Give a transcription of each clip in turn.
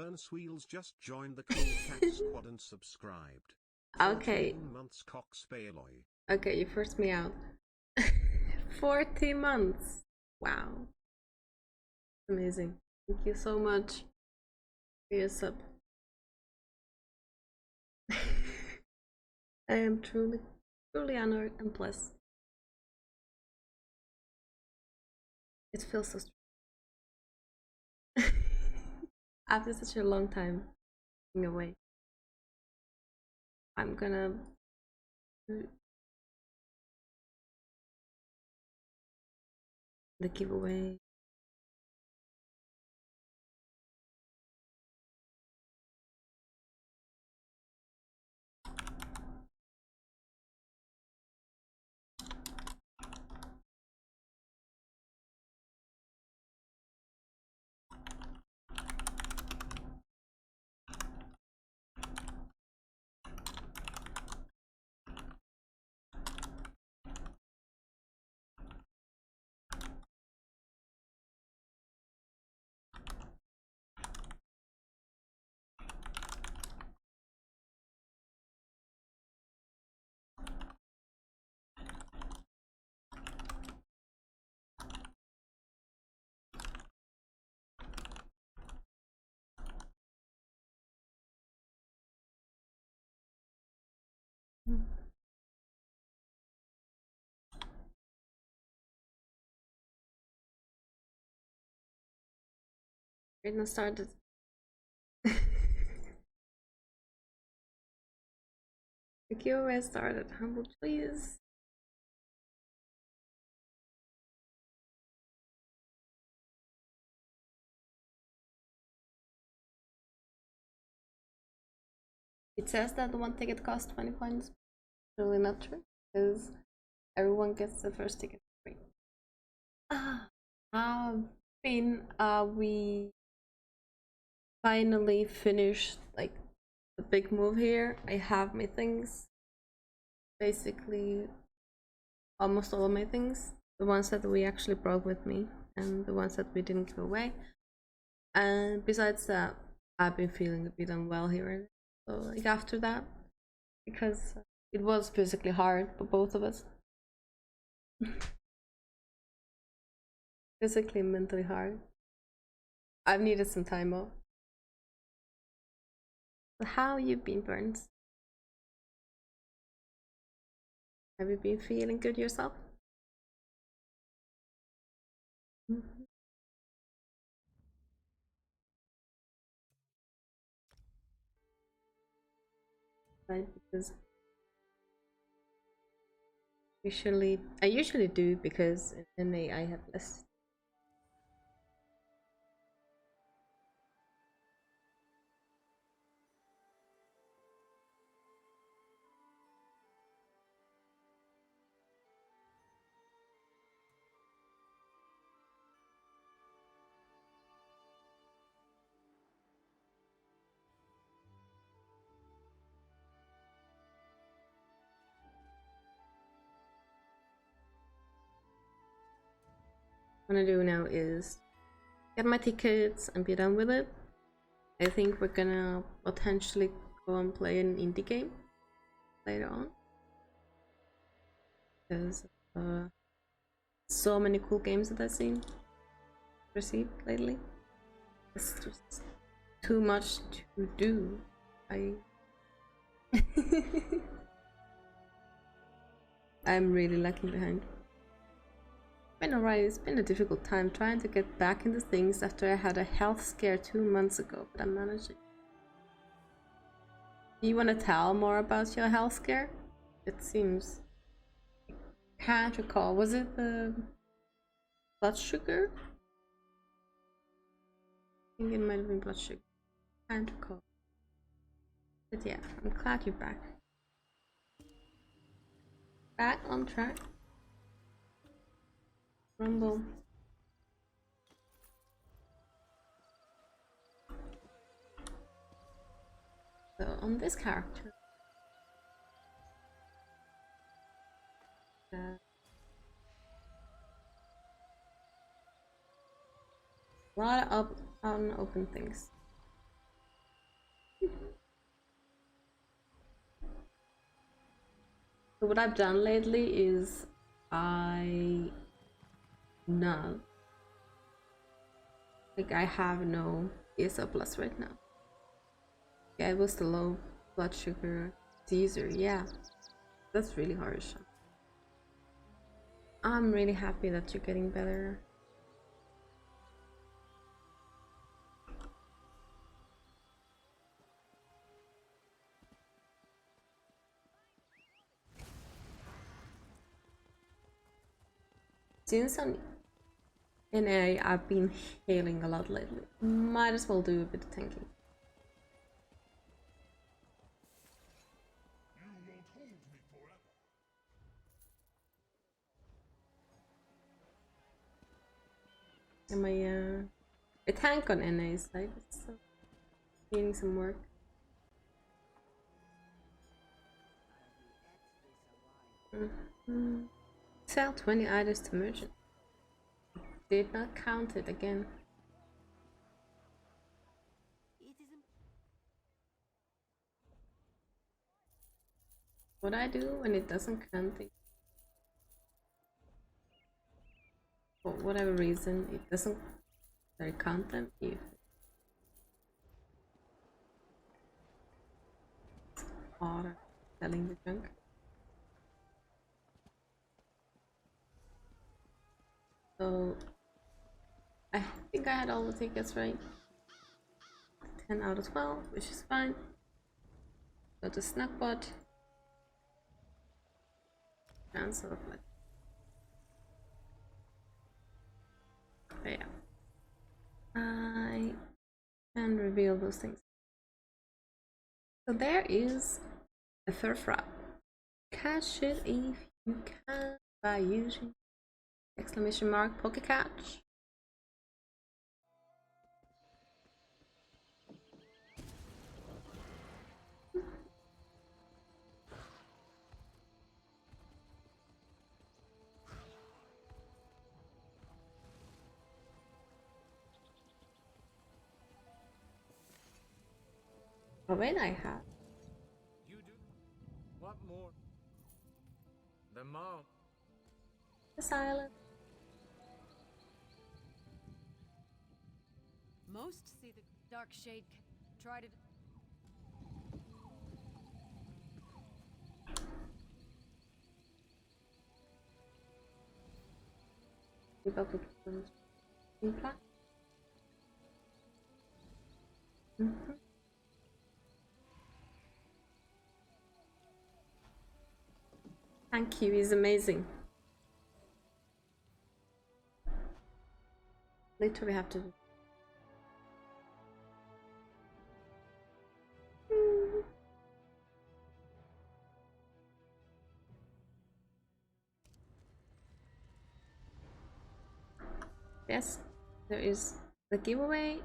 Burnswheels just joined the Cool Cat Squad and subscribed. Okay. 14 months Coxpaloy. Okay, you forced me out. 40 months. Wow. Amazing. Thank you so much for your sub. I am truly honored and blessed. It feels so strange. After such a long time being away, I'm gonna do the giveaway. Right now started. The giveaway started. Humble, please. It says that the one ticket costs 20 points. Really not true, because everyone gets the first ticket free. We finally finished like the big move here. I have my things, basically almost all of my things, the ones that we actually brought with me and the ones that we didn't give away. And besides that, I've been feeling a bit unwell here. So like after that, because it was physically hard for both of us. Physically and mentally hard. I've needed some time off. So how you been, Burns? Have you been feeling good yourself? Right, because I usually do, because in NA I have less. What I'm gonna do now is get my tickets and be done with it. I think we're gonna potentially go and play an indie game later on, because so many cool games that I've seen received lately. It's just too much to do. I'm really lacking behind. Been alright. It's been a difficult time trying to get back into things after I had a health scare 2 months ago, but I'm managing. Do you want to tell more about your health scare? It seems, I can't recall. Was it the blood sugar? I think it might have been blood sugar. Can't recall. But yeah, I'm glad you're back. Back on track. Rumble. So on this character, a lot of unopened things. So what I've done lately is I have no ESO plus right now. Yeah, it was the low blood sugar Caesar. Yeah, that's really harsh. I'm really happy that you're getting better. Since I'm in A, I've been healing a lot lately. Might as well do a bit of tanking. Am I a tank on NA is like so needing some work. Sell 20 items to merchant. Did not count it again. What I do when it doesn't count it, for whatever reason, it doesn't count them if are selling the junk. So I think I had all the tickets right. 10 out of 12, which is fine. Go to Snackbot. Cancel like. But yeah. I can reveal those things. So there is a furfra. Catch it if you can by using exclamation mark poke catch. Oh wait, I have. You do? What more? The mom. The silence. Most see the dark shade try to. Keep up with the implant. Thank you, is amazing. Literally have to. Yes, there is the giveaway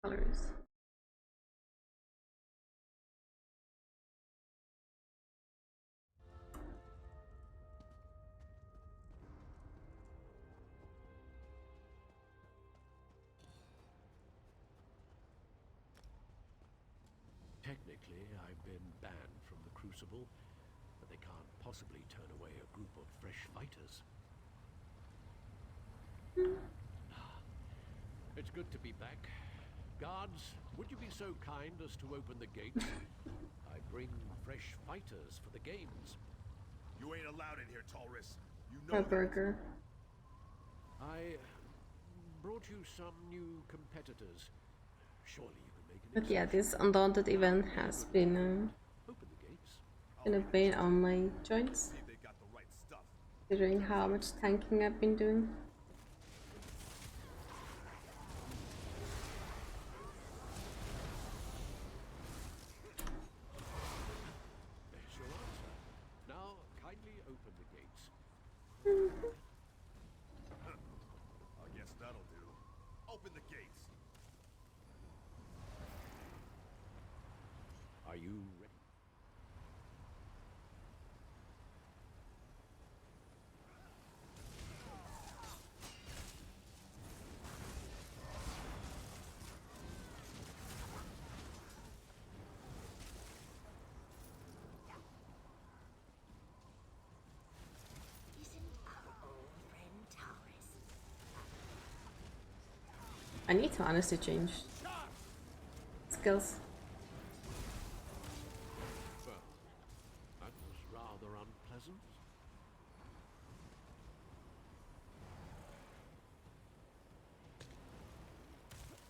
colors. Technically, I've been banned from the Crucible, but they can't possibly turn away a group of fresh fighters. It's good to be back. Guards, would you be so kind as to open the gates? I bring fresh fighters for the games. You ain't allowed in here, Taurus. You A know that. burger. I brought you some new competitors. Surely you can make an But yeah, exception. this Undaunted event has been Open the gates. a pain on my joints, See if they got the right stuff. considering how much tanking I've been doing. There's your answer. Now, kindly open the gates. I guess that'll do. Open the gates. Are you ready? I need to honestly change skills. Well, that was rather unpleasant.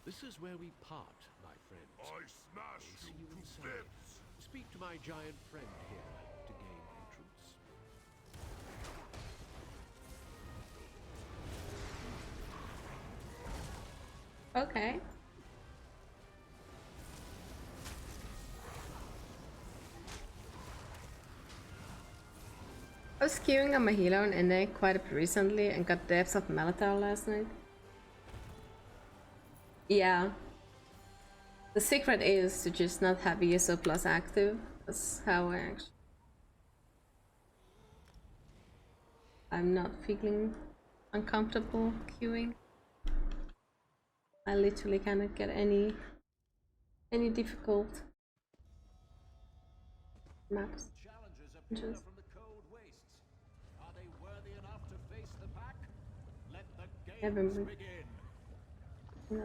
This is where we part, my friends. I smash We'll see you you to inside. bits. Speak to my giant friend here to gain entrance. Okay. I was queuing on my healer on NA quite a bit recently and got depths of Malatar last night. Yeah. The secret is to just not have ESO plus active. That's how I actually... I'm not feeling uncomfortable queuing. I literally cannot get any difficult maps. Challengers appear Just from the cold wastes. Are they worthy enough to face the pack? Let the never games mind. begin. No.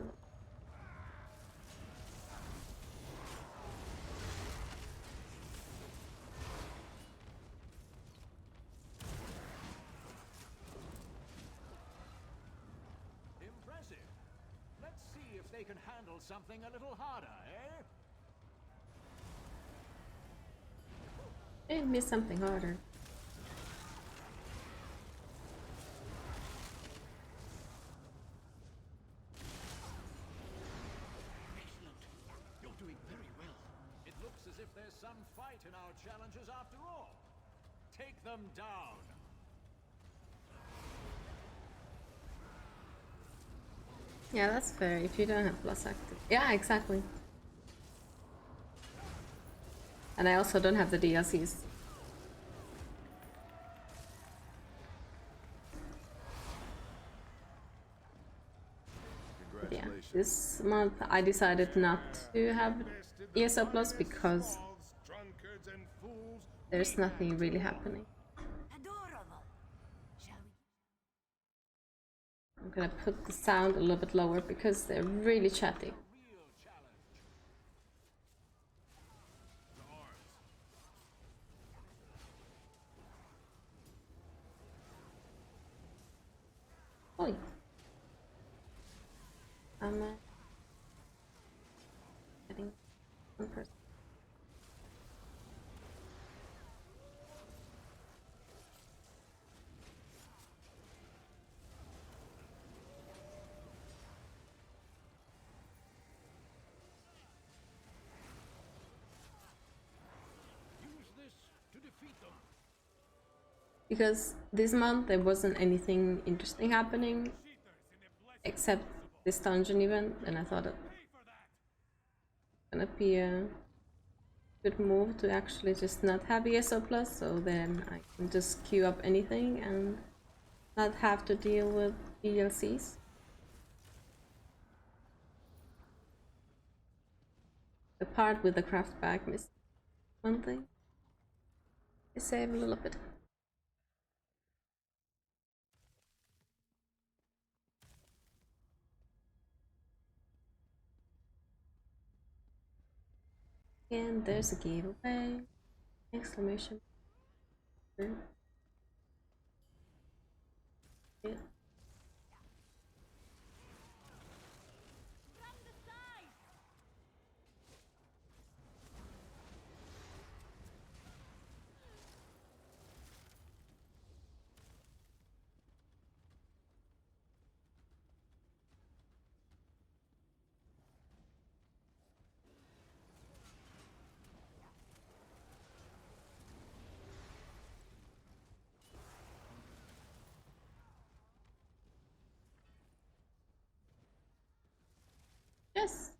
Impressive. Let's see if they can handle something a little harder, eh? It missed something harder. Excellent. You're doing very well. It looks as if there's some fight in our challengers after all. Take them down. Yeah, that's fair if you don't have plus active. Yeah, exactly. And I also don't have the DLCs. Yeah, Congratulations. this month I decided not to have ESO Plus because Drunkards and fools. there's nothing really happening. Adorable. Shall we? I'm gonna put the sound a little bit lower because they're really chatty. Real challenge. Oi. I'm getting one person. Use this to defeat them. Because this month there wasn't anything interesting happening except this dungeon event, and I thought it gonna be a good move to actually just not have ESO Plus, so then I can just queue up anything and not have to deal with DLCs. The part with the craft bag missed one thing. I save a little bit. And there's a giveaway! Exclamation. Yeah. Yes.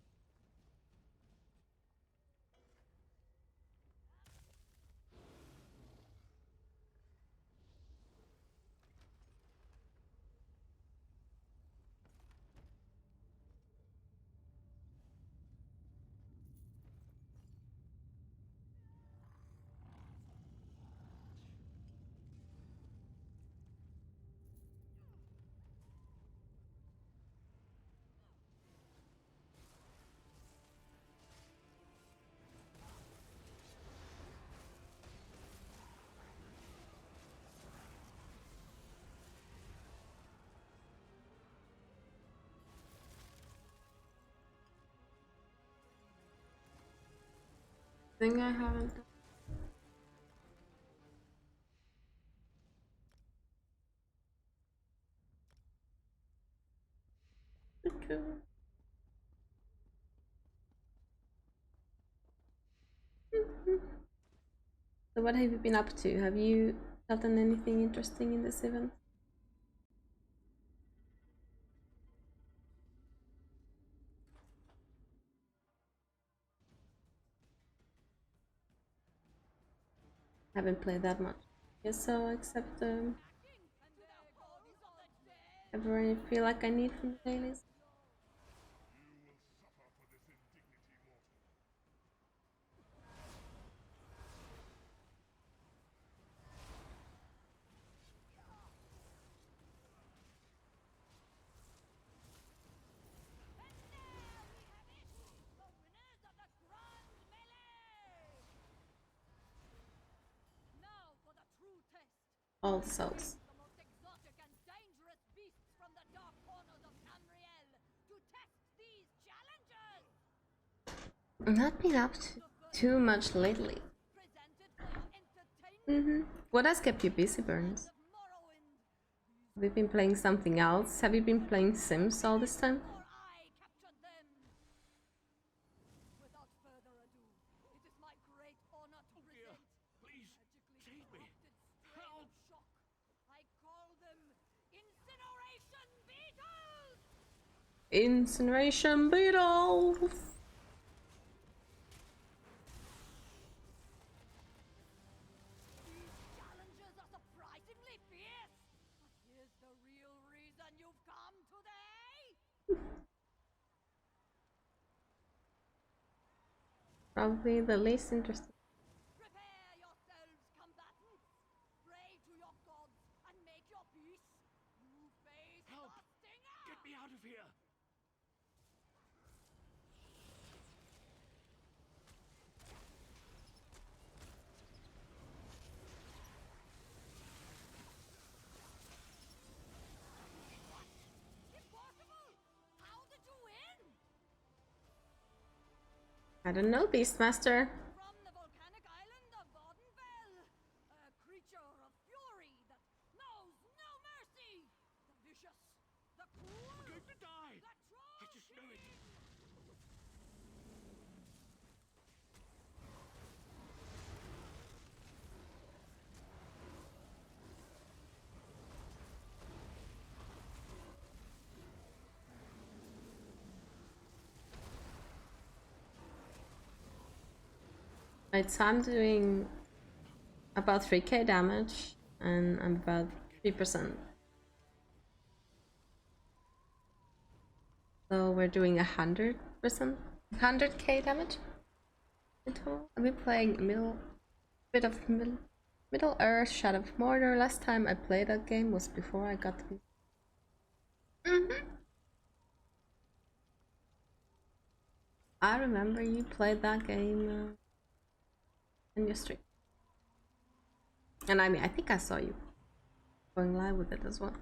thing I haven't done. So what have you been up to? Have you gotten anything interesting in this event? Haven't played that much. Yes, so except ever I feel like I need from the dailies. All the souls. The most exotic and dangerous beasts from the dark corners of Tamriel to test these challenges. I've not been up to too much lately. Presented for your entertainment. What has kept you busy, Burns? Of Morrowind. Have you been playing something else? Have you been playing Sims all this time? For I captured them. Without further ado, it is my great honor to present Please, magically save me. crafted strain Help! of shock. I call them incineration beetles. Incineration beetles! These challenges are surprisingly fierce. But here's the real reason you've come today. Probably the least interesting. Prepare yourselves, combatants. Pray to your gods and make your peace. You face Help! the stinger. Get me out of here! Impossible! How did you win? I don't know, Beastmaster. From the volcanic island of Vardenfell, a creature of fury that knows no mercy. The vicious, the cruel, I'm going to die! the troll. I just know it! Right, so I'm doing about 3k damage and I'm about 3%. So we're doing 100%, 100k damage in total. I've been playing Middle Earth, Shadow of Mordor. Last time I played that game was before I got to. I remember you played that game in your stream. And I mean, I think I saw you going live with it as well.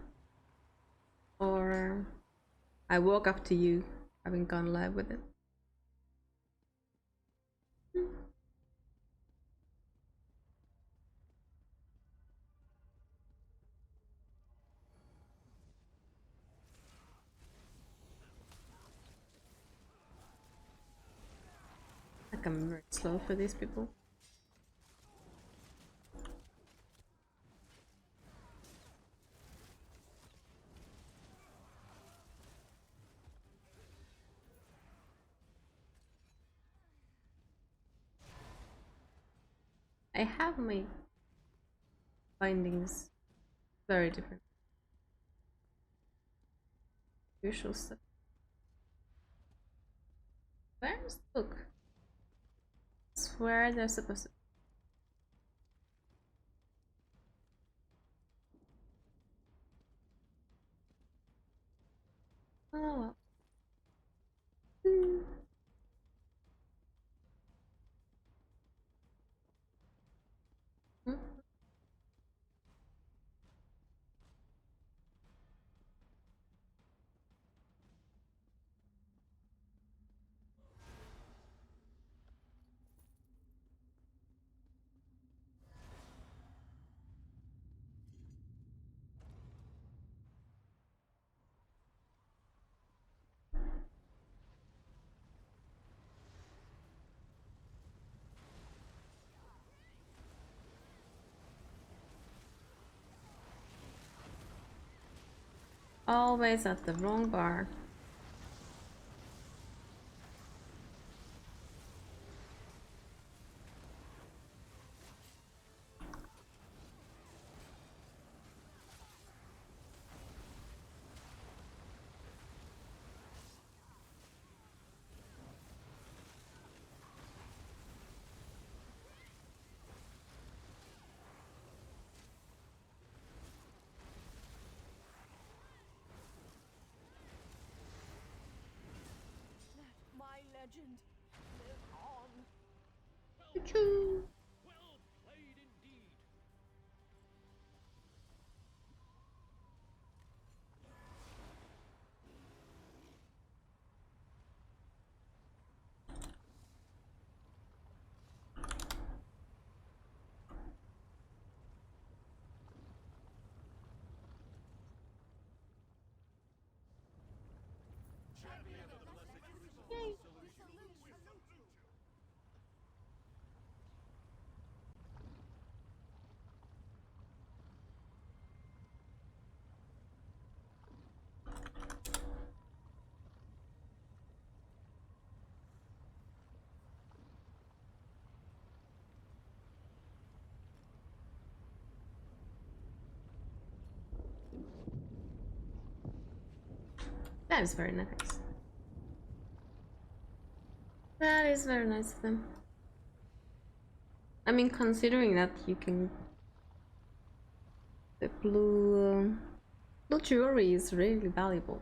Or I woke up to you having gone live with it. Like I'm very slow for these people. I have my findings very different. Usual stuff. Where's the book? I swear they're supposed to. Oh well. Hmm. Always at the wrong bar. Let my legend live on. Choo-choo. Well played indeed. That is very nice. That is very nice of them. I mean, considering that you can... The blue jewelry is really valuable.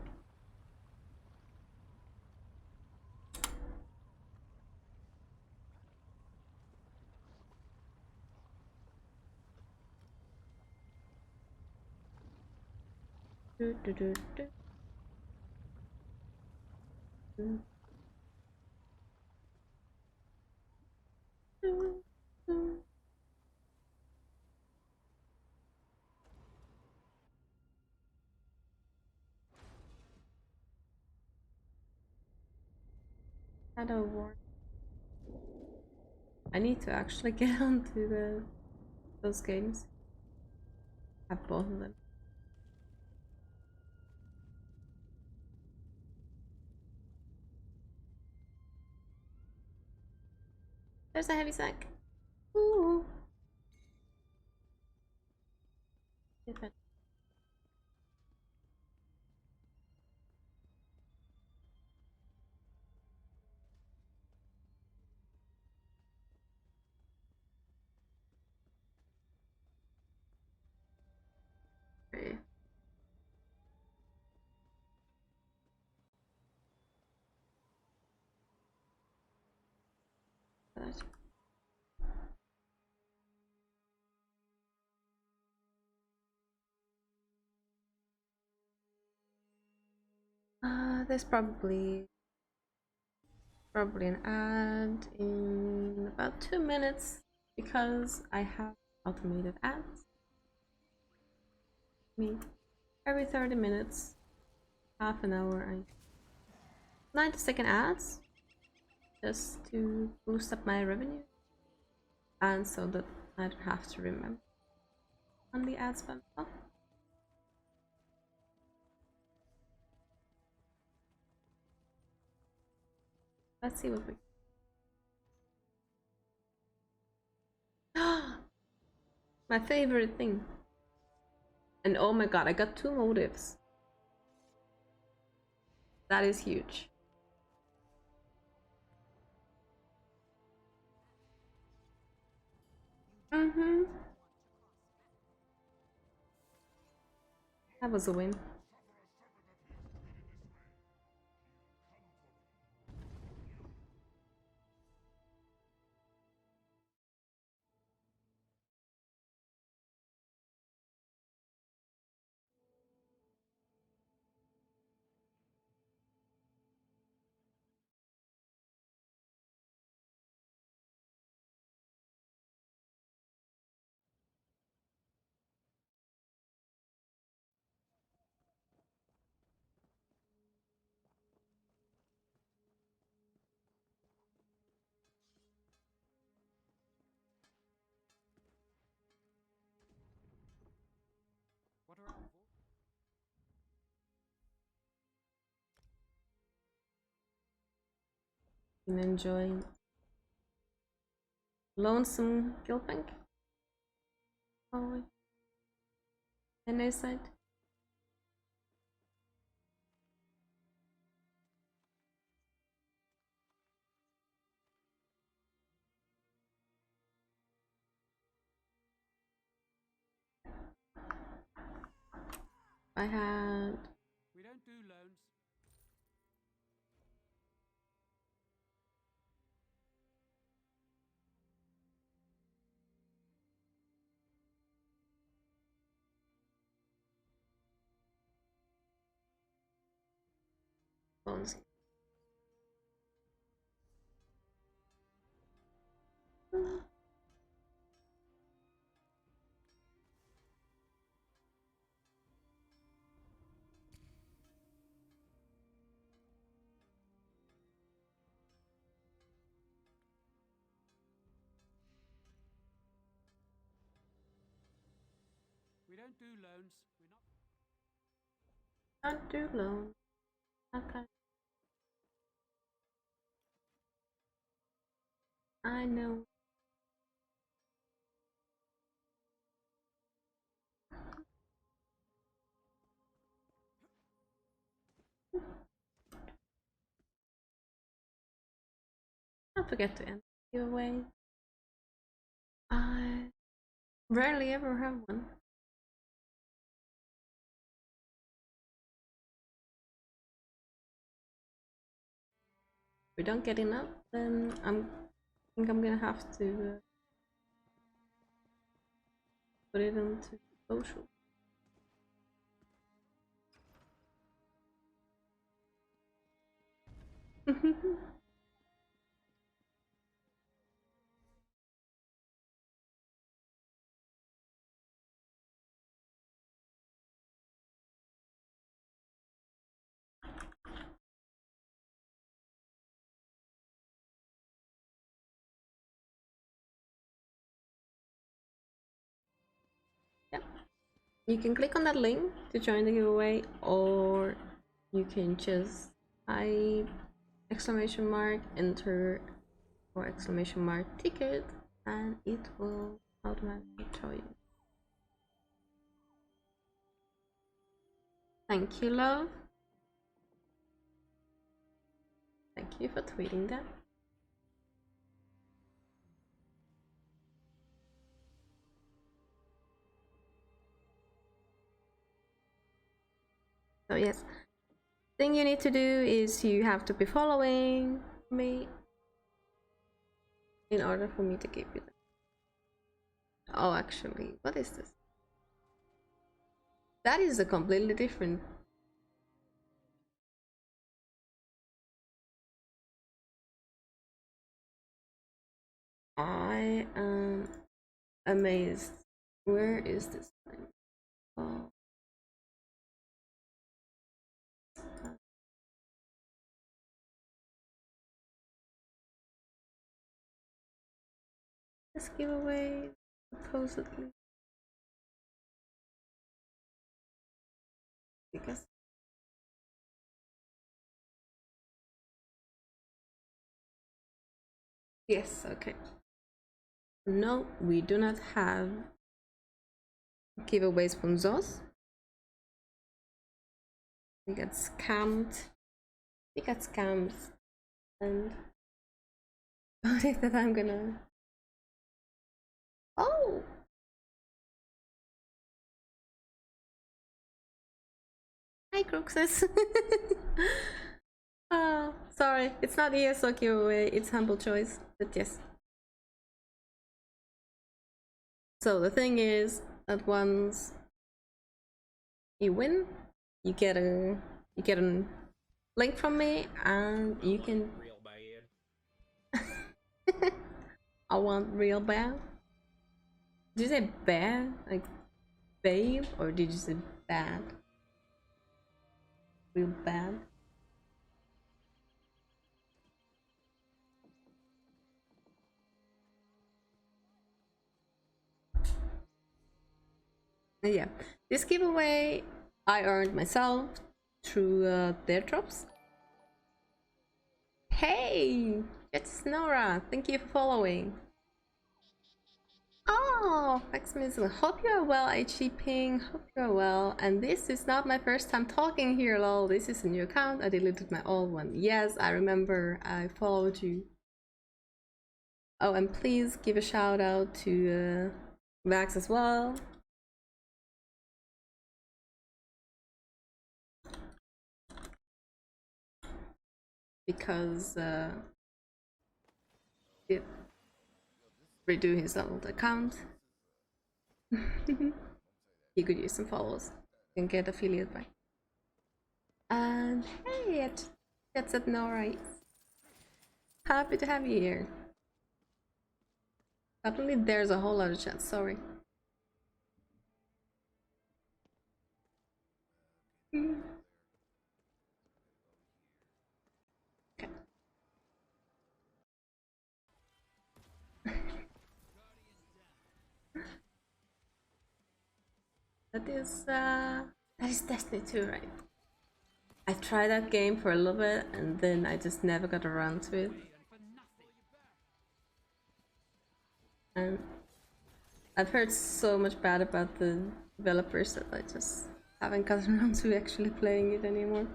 Do, do, do, do. Do. Do, do. Shadow War. I need to actually get onto those games. Have both of them. There's a heavy sack. Ooh. Different. Okay. That. There's probably an ad in about 2 minutes because I have automated ads. I mean, every 30 minutes, half an hour, 90-second ads just to boost up my revenue and so that I don't have to remember on the ad spam stuff. Let's see what we... My favorite thing. And oh my god, I got 2 motives. That is huge. That was a win. been enjoying Lonesome Gilbank. Oh, and I said, I had We don't do loans. phones. We don't do loans. We're not. Not too long. Okay. I know. Don't forget to end the giveaway. I rarely ever have one. If we don't get enough, then I think I'm gonna have to put it into social. Yep. You can click on that link to join the giveaway, or you can just type exclamation mark enter or exclamation mark ticket and it will automatically show you. Thank you, love. Thank you for tweeting that. So yes, thing you need to do is you have to be following me in order for me to give you that. Oh, actually, what is this? That is a completely different. I am amazed. Where is this thing? Oh. This giveaway supposedly because yes, okay. No, we do not have giveaways from Zos. We got scammed. We got scams, and what is that I'm gonna? Oh, hi Cruxes. Sorry, it's not ESO giveaway. It's humble choice, but yes. So the thing is that once you win, you get a link from me, and you can. Real bad. I want real bad. Did you say bad, like babe, or did you say bad? Real bad. Yeah, this giveaway I earned myself through their drops. Hey, It's Nora. Thank you for following. Oh, Maximus, hope you are well, HG Ping. Hope you are well. And this is not my first time talking here, lol. This is a new account. I deleted my old one. Yes, I remember. I followed you. Oh, and please give a shout out to Vax as well. Because it redo his old account. He could use some follows and get affiliate back. And hey, that's at no right. Happy to have you here. Suddenly there's a whole lot of chat, sorry. Okay. That is Destiny 2, right? I tried that game for a little bit and then I just never got around to it. And I've heard so much bad about the developers that I just haven't gotten around to actually playing it anymore.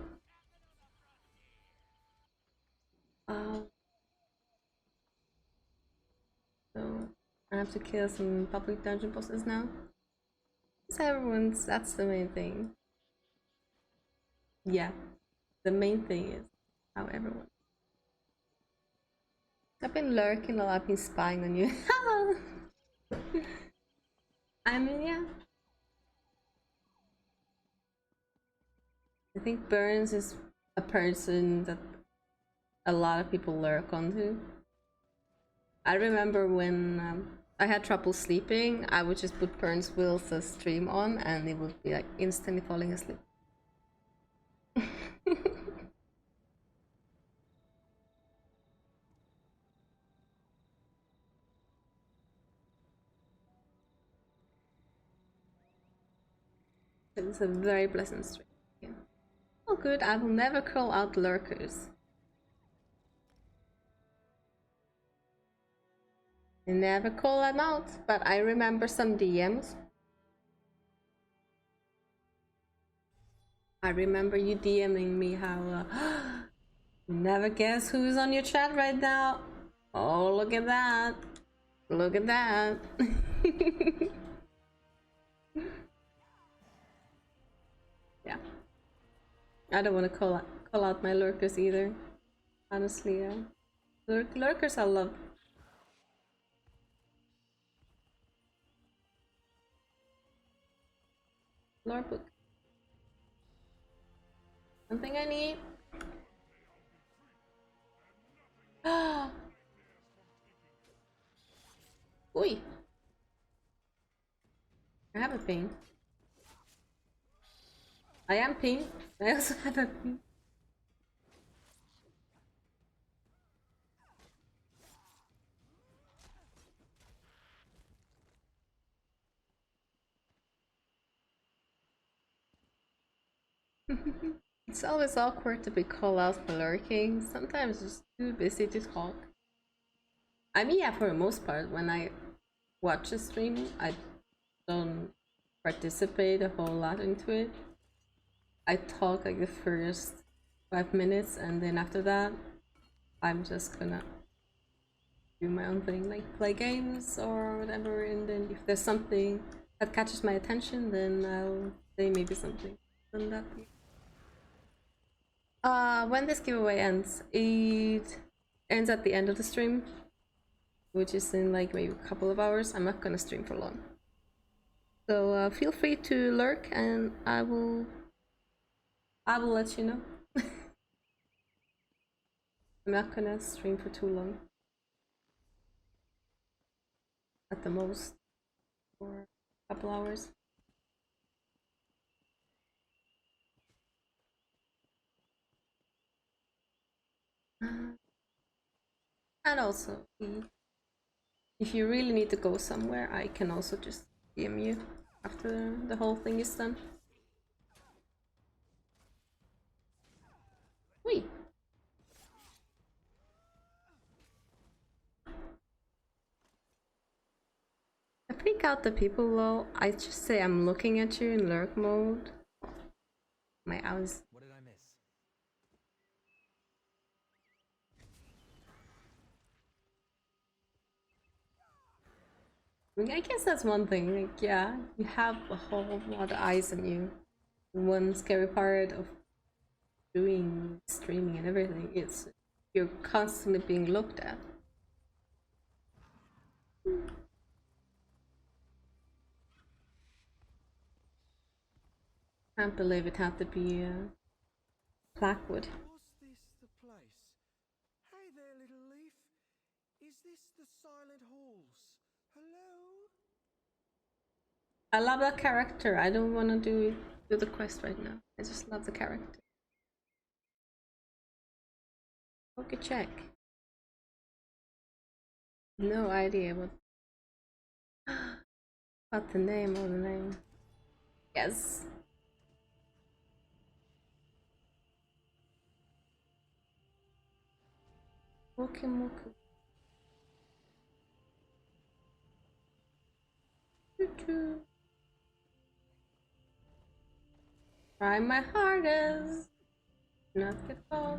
So I have to kill some public dungeon bosses now. So that's the main thing. Yeah, the main thing is how everyone. I've been lurking a lot, I've been spying on you. Hello! I mean, yeah. I think Burns is a person that a lot of people lurk onto. I remember when I had trouble sleeping, I would just put Burns Will's stream on and it would be like instantly falling asleep. It's a very pleasant stream. Yeah. Oh good, I will never call out lurkers. I never call them out, but I remember some DMs. I remember you DMing me how you never guess who's on your chat right now. Oh, look at that. Look at that. Yeah. I don't want to call out my lurkers either. Honestly, yeah. Lurkers I love. Lore book. Something I need. Ah. Oi. I have a ping. I am ping. I also have a ping. It's always awkward to be called out for lurking. Sometimes just too busy to talk. I mean, yeah, for the most part, when I watch a stream, I don't participate a whole lot into it. I talk like the first 5 minutes, and then after that, I'm just gonna do my own thing, like play games or whatever. And then if there's something that catches my attention, then I'll say maybe something. Than that. When this giveaway ends, it ends at the end of the stream, which is in like maybe a couple of hours. I'm not gonna stream for long, so feel free to lurk, and I will let you know. I'm not gonna stream for too long. At the most, for a couple hours. And also, if you really need to go somewhere, I can also just DM you after the whole thing is done. Wait. freak out the people though, I just say I'm looking at you in lurk mode. My eyes. What did I miss? I mean, I guess that's one thing. Like, yeah, you have a whole lot of eyes on you. One scary part of doing streaming and everything is you're constantly being looked at. Can't believe it had to be Blackwood. Was this the place? Hey there, little leaf. Is this the silent halls? Hello? I love that character. I don't want to do the quest right now. I just love the character. Okay, check. No idea what the name of the name. Yes. Moku. Choo-choo. Try my hardest. Not get caught. I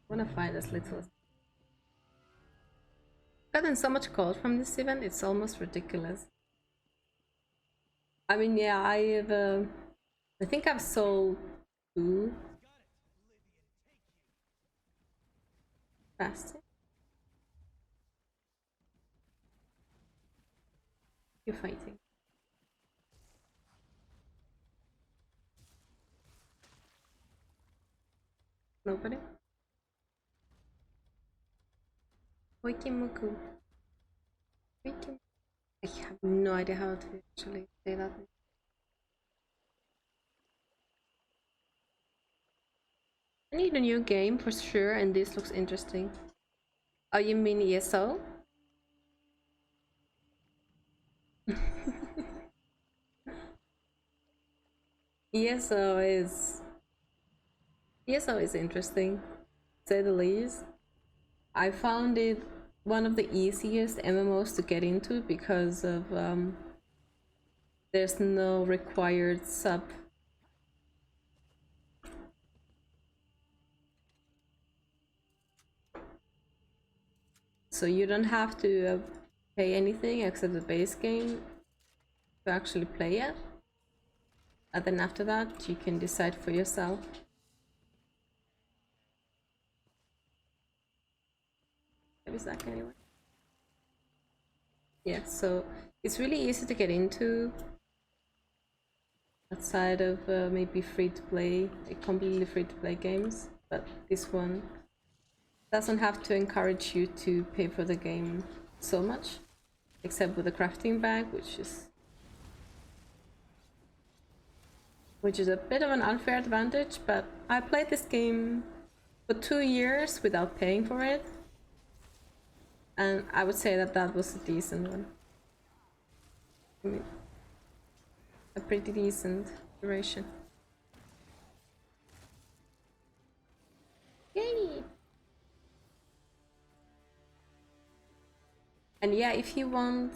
wanna find this little. Gotten so much gold from this event, it's almost ridiculous. I mean, yeah, I think I've sold 2. Fasting. You're fighting. Nobody? Oikimoku. Oikim. I have no idea how to actually say that. I need a new game for sure, and this looks interesting. Oh, you mean ESO? ESO is interesting, to say the least. I found it one of the easiest MMOs to get into because of there's no required sub. So you don't have to pay anything except the base game to actually play it. And then after that, you can decide for yourself. Maybe Zach anyway. Yeah, so it's really easy to get into outside of maybe free-to-play, completely free-to-play games. But this one doesn't have to encourage you to pay for the game so much, except with the crafting bag, which is a bit of an unfair advantage. But I played this game for 2 years without paying for it, and I would say that was a decent one. I mean, a pretty decent duration. Yay! And yeah, if you want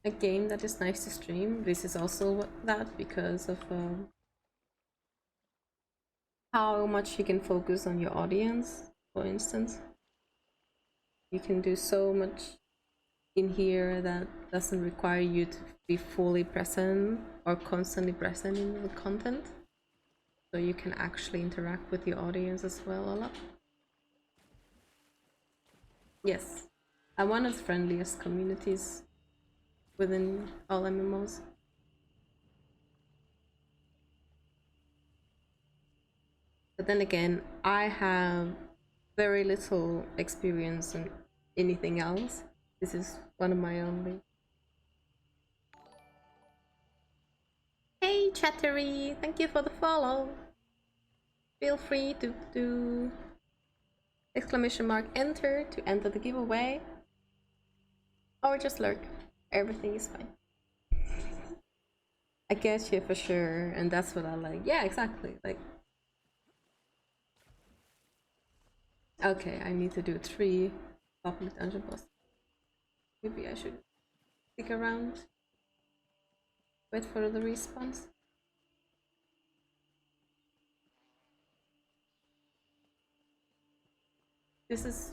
a game that is nice to stream, this is also that, because of how much you can focus on your audience. For instance, you can do so much in here that doesn't require you to be fully present or constantly present in the content, so you can actually interact with your audience as well a lot. Yes, I'm one of the friendliest communities within all MMOs. But then again, I have very little experience in anything else. This is one of my only. Hey Chattery, thank you for the follow. Feel free to do !enter to enter the giveaway, or just lurk. Everything is fine. I get you for sure, and that's what I like. Yeah, exactly. Like, okay, I need to do 3 public dungeon bosses. Maybe I should. stick around. Wait for the response. This is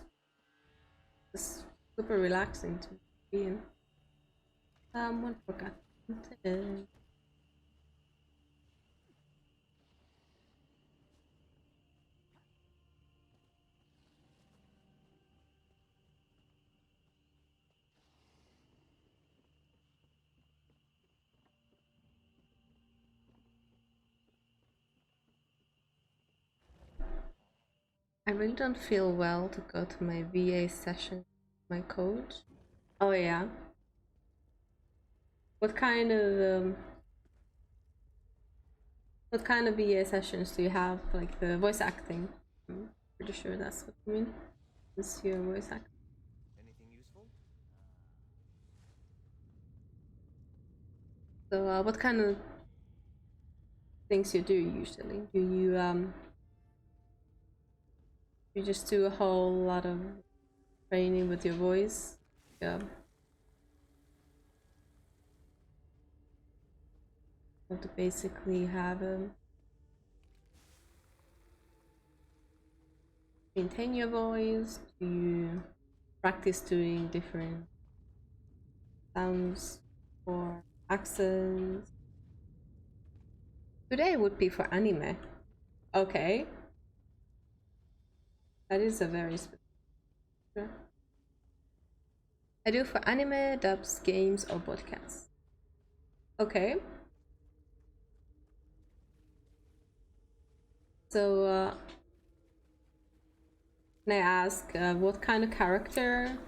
super relaxing to be in. Someone forgot something. I really don't feel well to go to my VA session. My coach. Oh yeah. What kind of VA sessions do you have? Like the voice acting? I'm pretty sure that's what you mean. Is your voice acting? Anything useful? So what kind of things you do usually? Do you just do a whole lot of training with your voice? Yeah. Have to basically have maintain your voice? Do you practice doing different sounds or accents? Today would be for anime. Okay. That is a very specific. I do for anime, dubs, games, or podcasts. Okay. So, can I ask what kind of character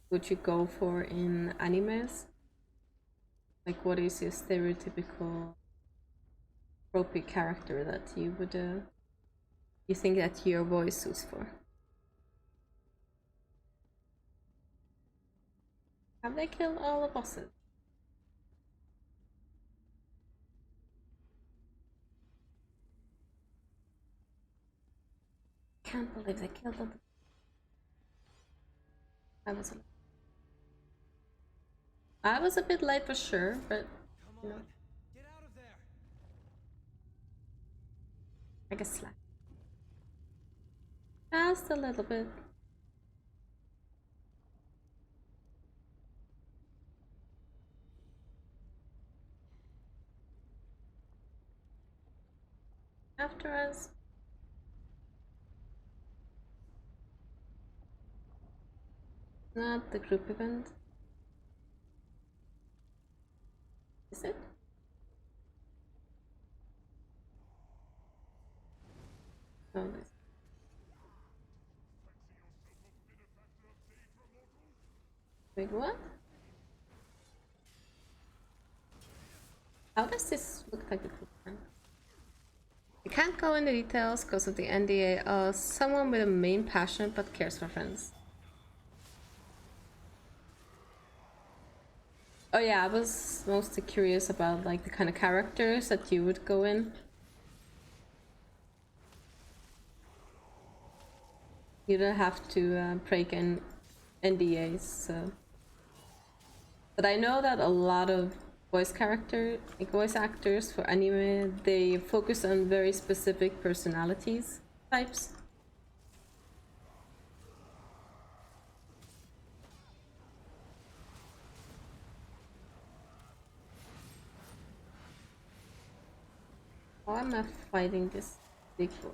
would you go for in animes? Like, what is your stereotypical tropey character that you would you think that your voice suits for? Have they killed all the bosses? Can't believe they killed all the. I was a bit late for sure, but you know, Get out of there! I guess slack. Just a little bit. After us. Not the group event. Is it? No, this. Wait, what? How does this look like a group event? I can't go into details because of the NDA. Someone with a main passion but cares for friends. Oh yeah, I was mostly curious about like the kind of characters that you would go in. You don't have to break in NDAs, so. But I know that a lot of voice actors for anime, they focus on very specific personalities types. Why am I fighting this big boy?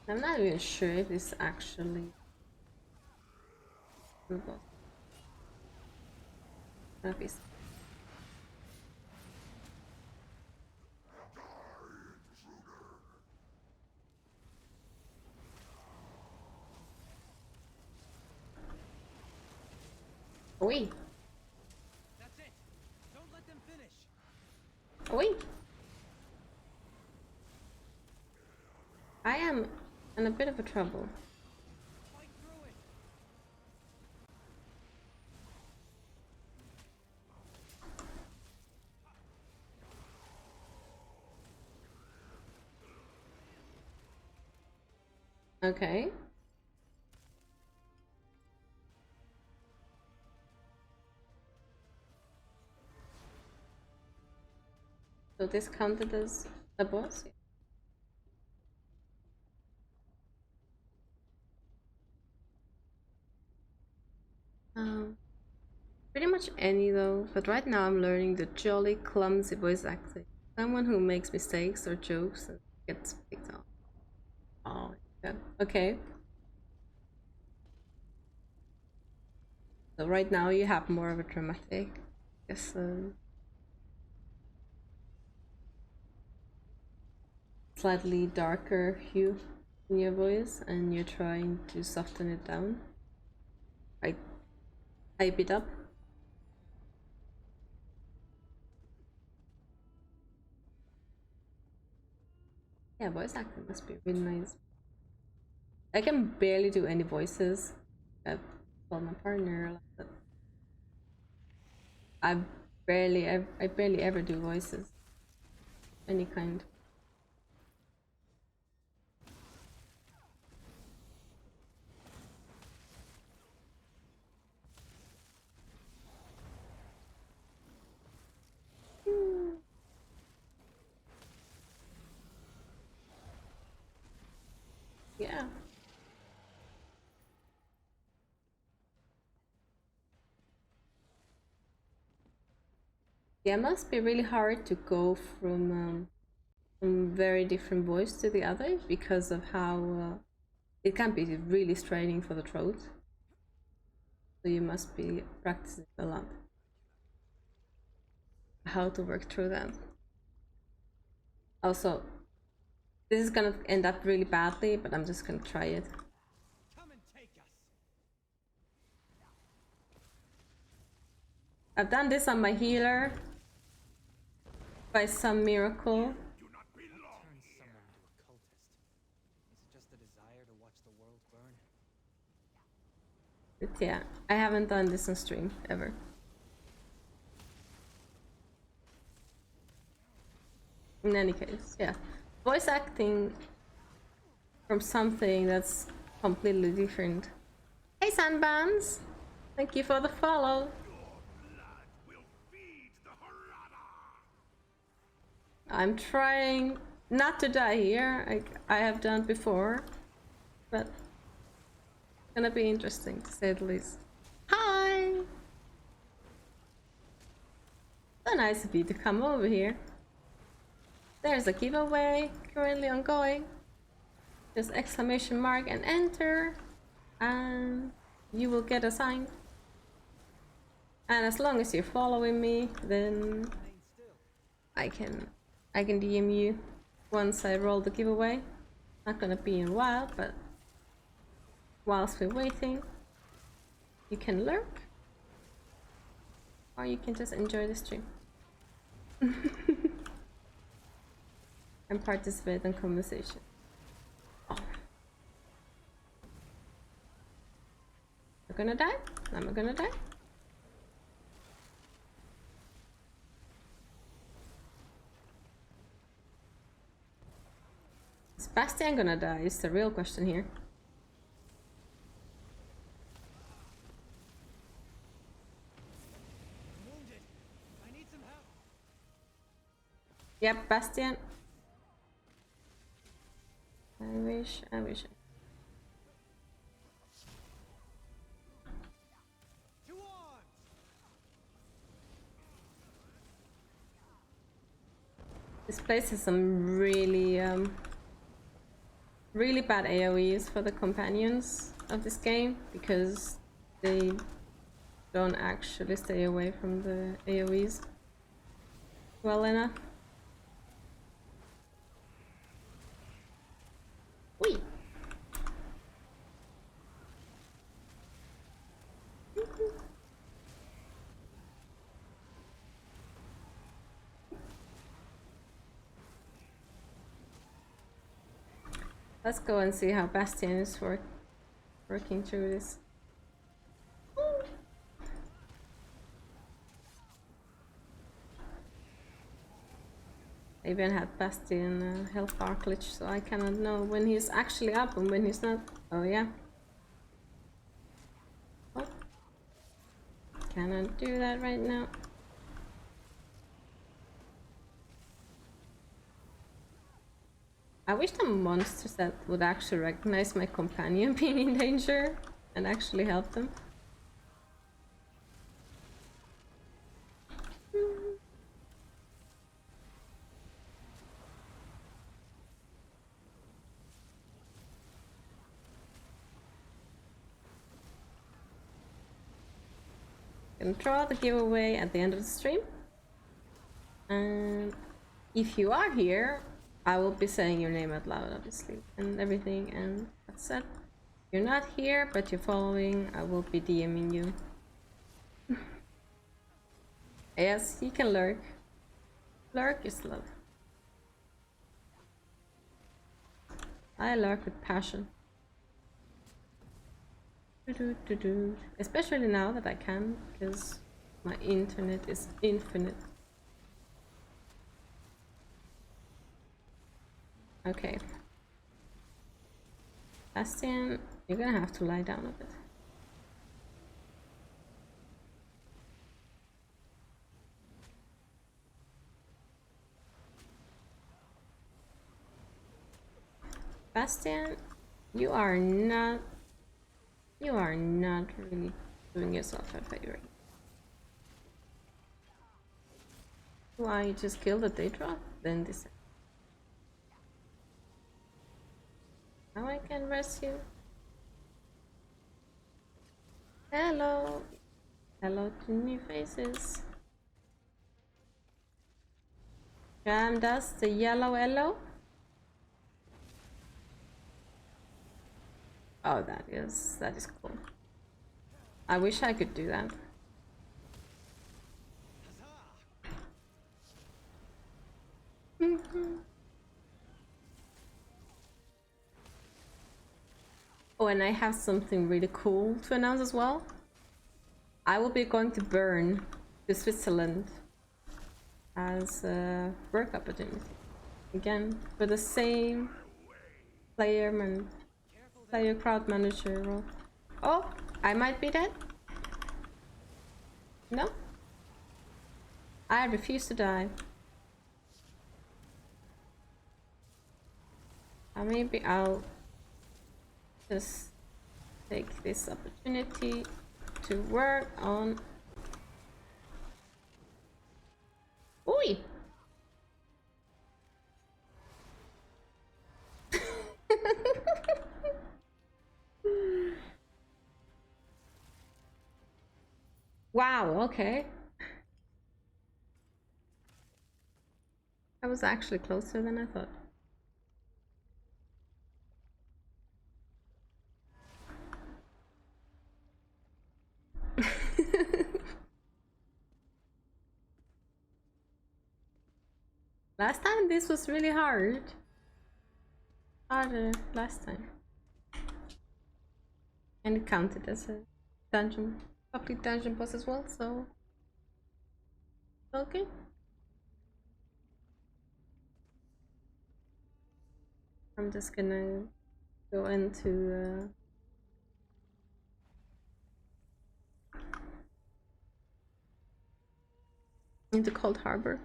I'm not even sure if it's actually the boss. Maybe. Wait, That's it! Don't let them finish! wait. I am in a bit of a trouble. Fight through Okay. So this counted as a boss? Pretty much any though, but right now I'm learning the jolly clumsy voice acting. Someone who makes mistakes or jokes and gets picked on. Oh my god. Okay. So right now you have more of a dramatic, I guess, slightly darker hue in your voice, and you're trying to soften it down. Like, hype it up. Yeah, voice acting must be really nice. I can barely do any voices. I've told my partner that I barely ever do voices. Any kind. Yeah. Yeah, it must be really hard to go from very different voice to the other because of how it can be really straining for the throat. So you must be practicing a lot how to work through that. Also, this is gonna end up really badly, but I'm just gonna try it. Come and take us. I've done this on my healer by some miracle. Do not belong Turn here. someone into a cultist. Is it just the desire to watch the world burn? But yeah, I haven't done this on stream ever. In any case, yeah. Voice acting from something that's completely different. Hey Sunbands! Thank you for the follow. Blood will feed the Harada. I'm trying not to die here. I have done before, but it's gonna be interesting to say the least. Hi! So nice of you to come over here. There's a giveaway currently ongoing. Just exclamation mark and enter, and you will get assigned. And as long as you're following me, then Remain still. I can DM you once I roll the giveaway. Not gonna be in a while, but whilst we're waiting, you can lurk, or you can just enjoy the stream and participate in conversation. Oh. I'm gonna die. I'm gonna die. Is Bastian gonna die? Is the real question here. I'm wounded. I need some help. Yep, Bastian. I wish. To arms! This place has some really really bad AoEs for the companions of this game because they don't actually stay away from the AoEs well enough. Wee. Let's go and see how Bastian is working through this. I even had Bastion health bar glitch, so I cannot know when he's actually up and when he's not. Oh yeah. Oh. Cannot do that right now. I wish the monsters that would actually recognize my companion being in danger and actually help them. Gonna draw the giveaway at the end of the stream. And if you are here, I will be saying your name out loud, obviously, and everything, and that's it. If you're not here, but you're following, I will be DMing you. Yes, you can lurk. Lurk is love. I lurk with passion. Especially now that I can, because my internet is infinite. Okay. Bastion, you're gonna have to lie down a bit. Bastion, you are not really doing yourself a favor. Why you just kill the Daedra? Then this. Now I can rescue. Hello. Hello to new faces. Jam dust the yellow. Oh, that is cool. I wish I could do that. Oh, and I have something really cool to announce as well. I will be going to Bern to Switzerland as a work opportunity. Again, for the same player crowd manager role. Oh, I might be dead. No. I refuse to die. Maybe I'll just take this opportunity to work on. Oi! Wow, okay. I was actually closer than I thought. Last time this was really hard. Harder last time. And it counted as a dungeon, complete dungeon boss as well, so okay. I'm just gonna go into Cold Harbor.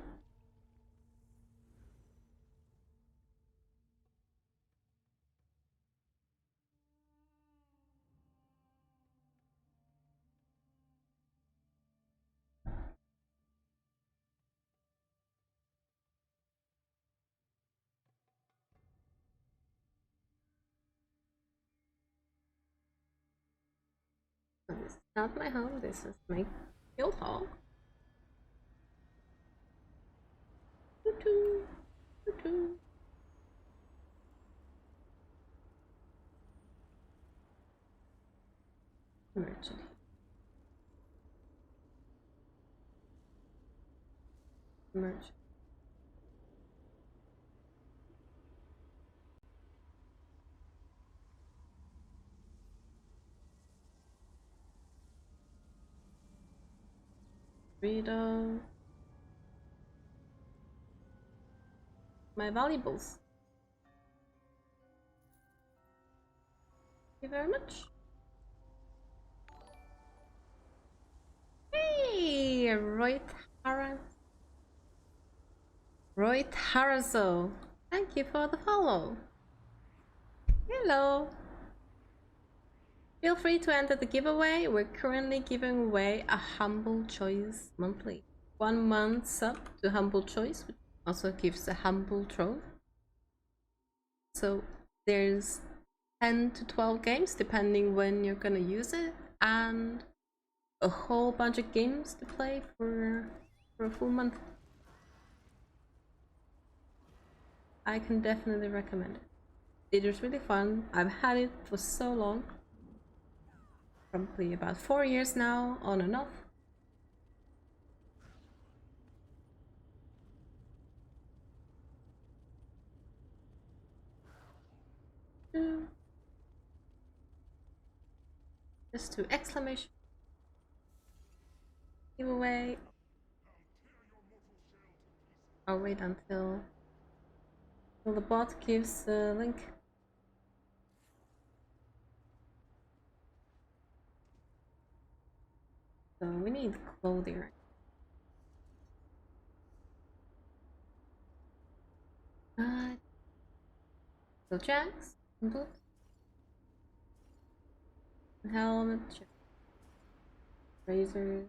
This is not my home, this is my guild hall. Merchant. Merchant. Freedom. my valuables. Thank you very much. Hey, Roy Tarazo. Thank you for the follow. Hello. Feel free to enter the giveaway. We're currently giving away a Humble Choice monthly. 1 month sub to Humble Choice, which also gives a Humble Trove. So there's 10 to 12 games depending when you're gonna use it, and a whole bunch of games to play for a full month. I can definitely recommend it. It is really fun. I've had it for so long. Probably about 4 years now, on and off. Just to exclamation giveaway. I'll wait until the bot gives the link. So we need clothing. So jacks, boots, helmet, razors.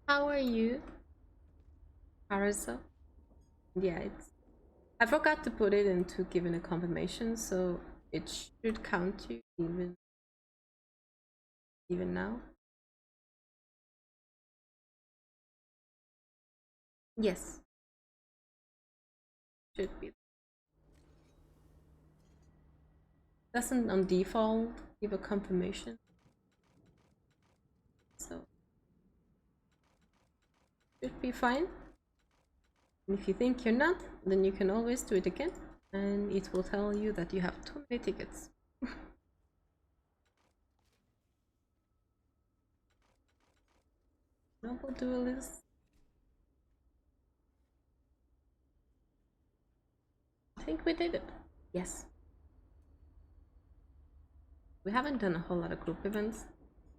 How are you, Harissa? Yeah, I forgot to put it into giving a confirmation, so it should count you even now. Yes, should be. Doesn't on default give a confirmation, so should be fine. And if you think you're not, then you can always do it again, and it will tell you that you have too many tickets. Noble duelist. I think we did it. Yes. We haven't done a whole lot of group events.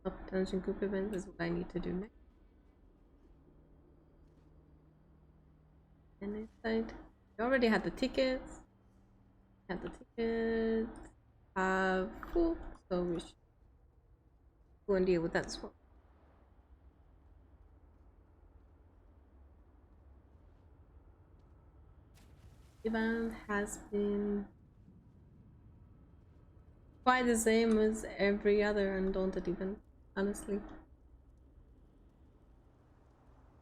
Top dungeon group events is what I need to do next. And inside, we already had the tickets. Had the tickets. Have food, so we should go and deal with that as well. Event has been quite the same as every other Undaunted event, honestly.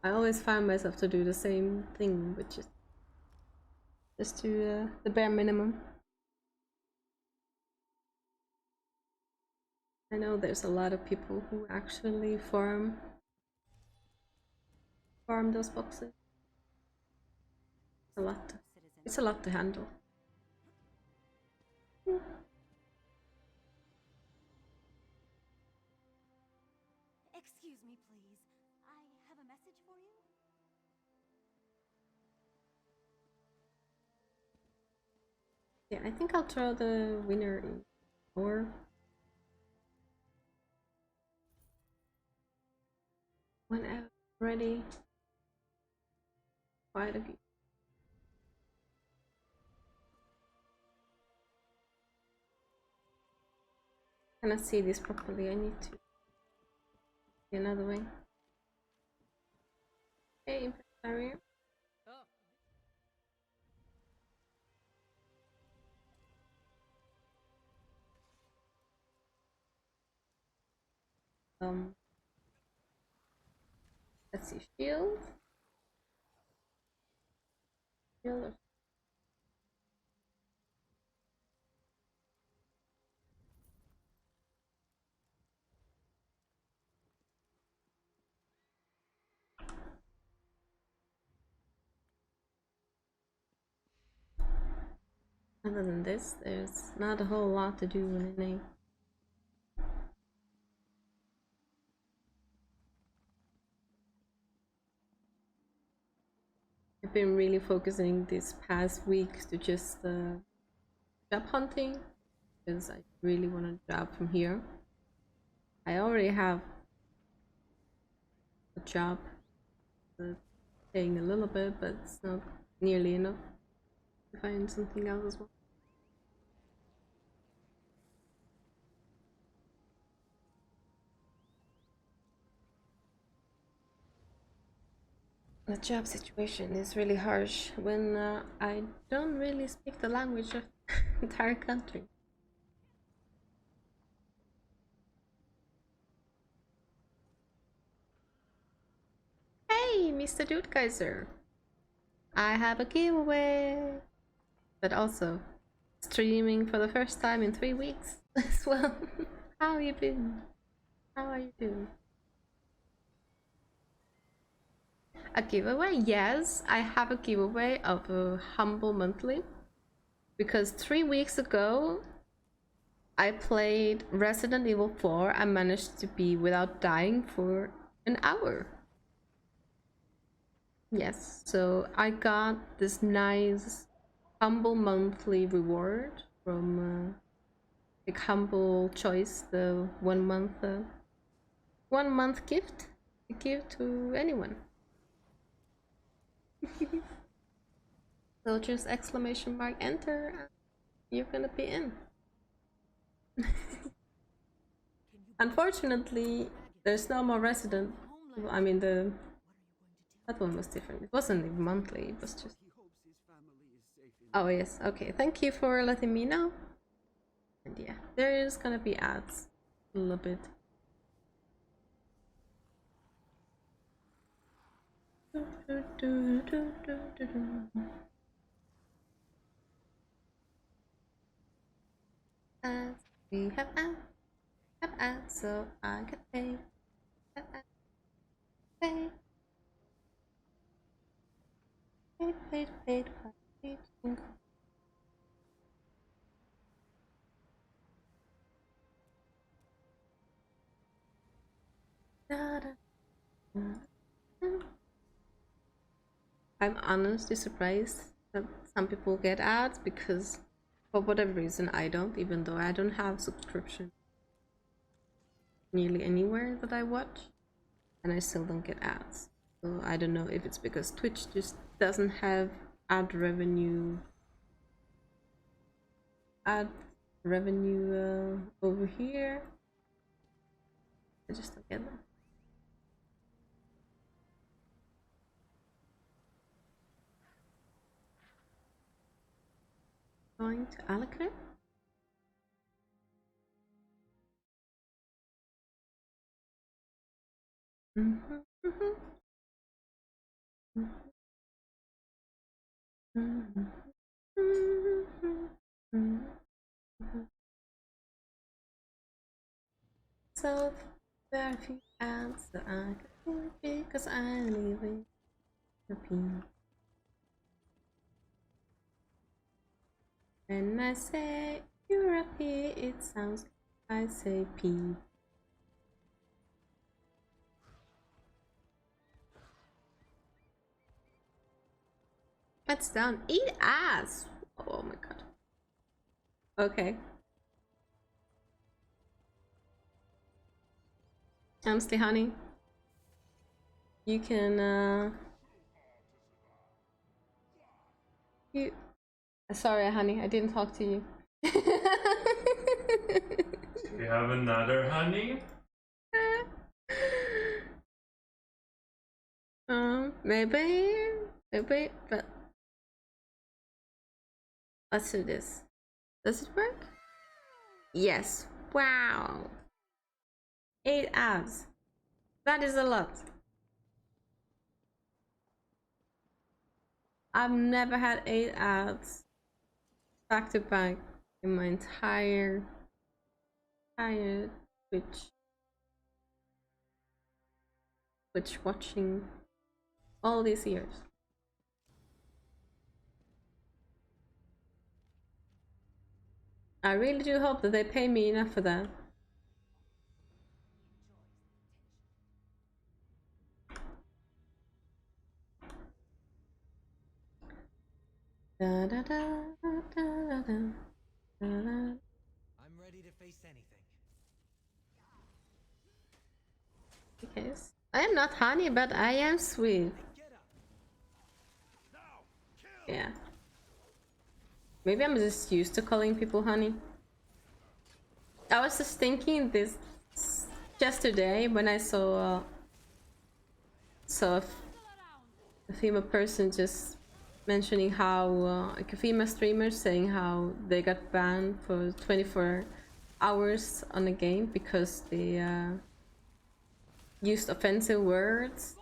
I always find myself to do the same thing, which is just to the bare minimum. I know there's a lot of people who actually farm those boxes. It's a lot. It's a lot to handle. Excuse me, please. I have a message for you. Yeah, I think I'll throw the winner in. Or whenever ready. Quite a few. Cannot see this properly. I need to see another way. Okay, impact barrier. Let's see, shield. Shield. Other than this, there's not a whole lot to do in NA. been really focusing these past weeks to just job hunting because I really want a job from here. I already have a job that's paying a little bit, but it's not nearly enough to find something else as well. The job situation is really harsh when I don't really speak the language of the entire country. Hey, Mr. Dude Kaiser. I have a giveaway. But also, streaming for the first time in 3 weeks as well. How you been? How are you doing? A giveaway? Yes, I have a giveaway of a Humble Monthly. Because 3 weeks ago, I played Resident Evil 4 and managed to be without dying for an hour. Yes, so I got this nice Humble Monthly reward from like Humble Choice, the 1 month gift to give to anyone. So just exclamation mark enter and you're gonna be in. Unfortunately, there's no more Resident. I mean, that one was different. It wasn't even monthly, it was just. Oh yes, okay, thank you for letting me know. And yeah, there is gonna be ads a little bit. Ads, we have ads, so I get paid. Have ads, paid. Paid. I'm honestly surprised that some people get ads because for whatever reason I don't, even though I don't have subscription nearly anywhere that I watch, and I still don't get ads. So I don't know if it's because Twitch just doesn't have ad revenue over here. I just don't get them. Going to allocate. So there are a few ads that I can see because I live in Philippines. When I say Europe, it sounds like I say P. That's down. Eat ass. Oh my god. Okay. Honestly, honey, you can you. Sorry, honey, I didn't talk to you. You have another honey? Maybe, but let's do this. Does it work? Yes. Wow. 8 ads. That is a lot. I've never had 8 ads back to back in my entire Twitch watching all these years. I really do hope that they pay me enough for that. Da da da da da da da. I'm ready to face anything. Because I am not honey, but I am sweet. Get up. Yeah. Maybe I'm just used to calling people honey. I was just thinking this yesterday when I saw a female person just mentioning how like a female streamer saying how they got banned for 24 hours on a game because they used offensive words,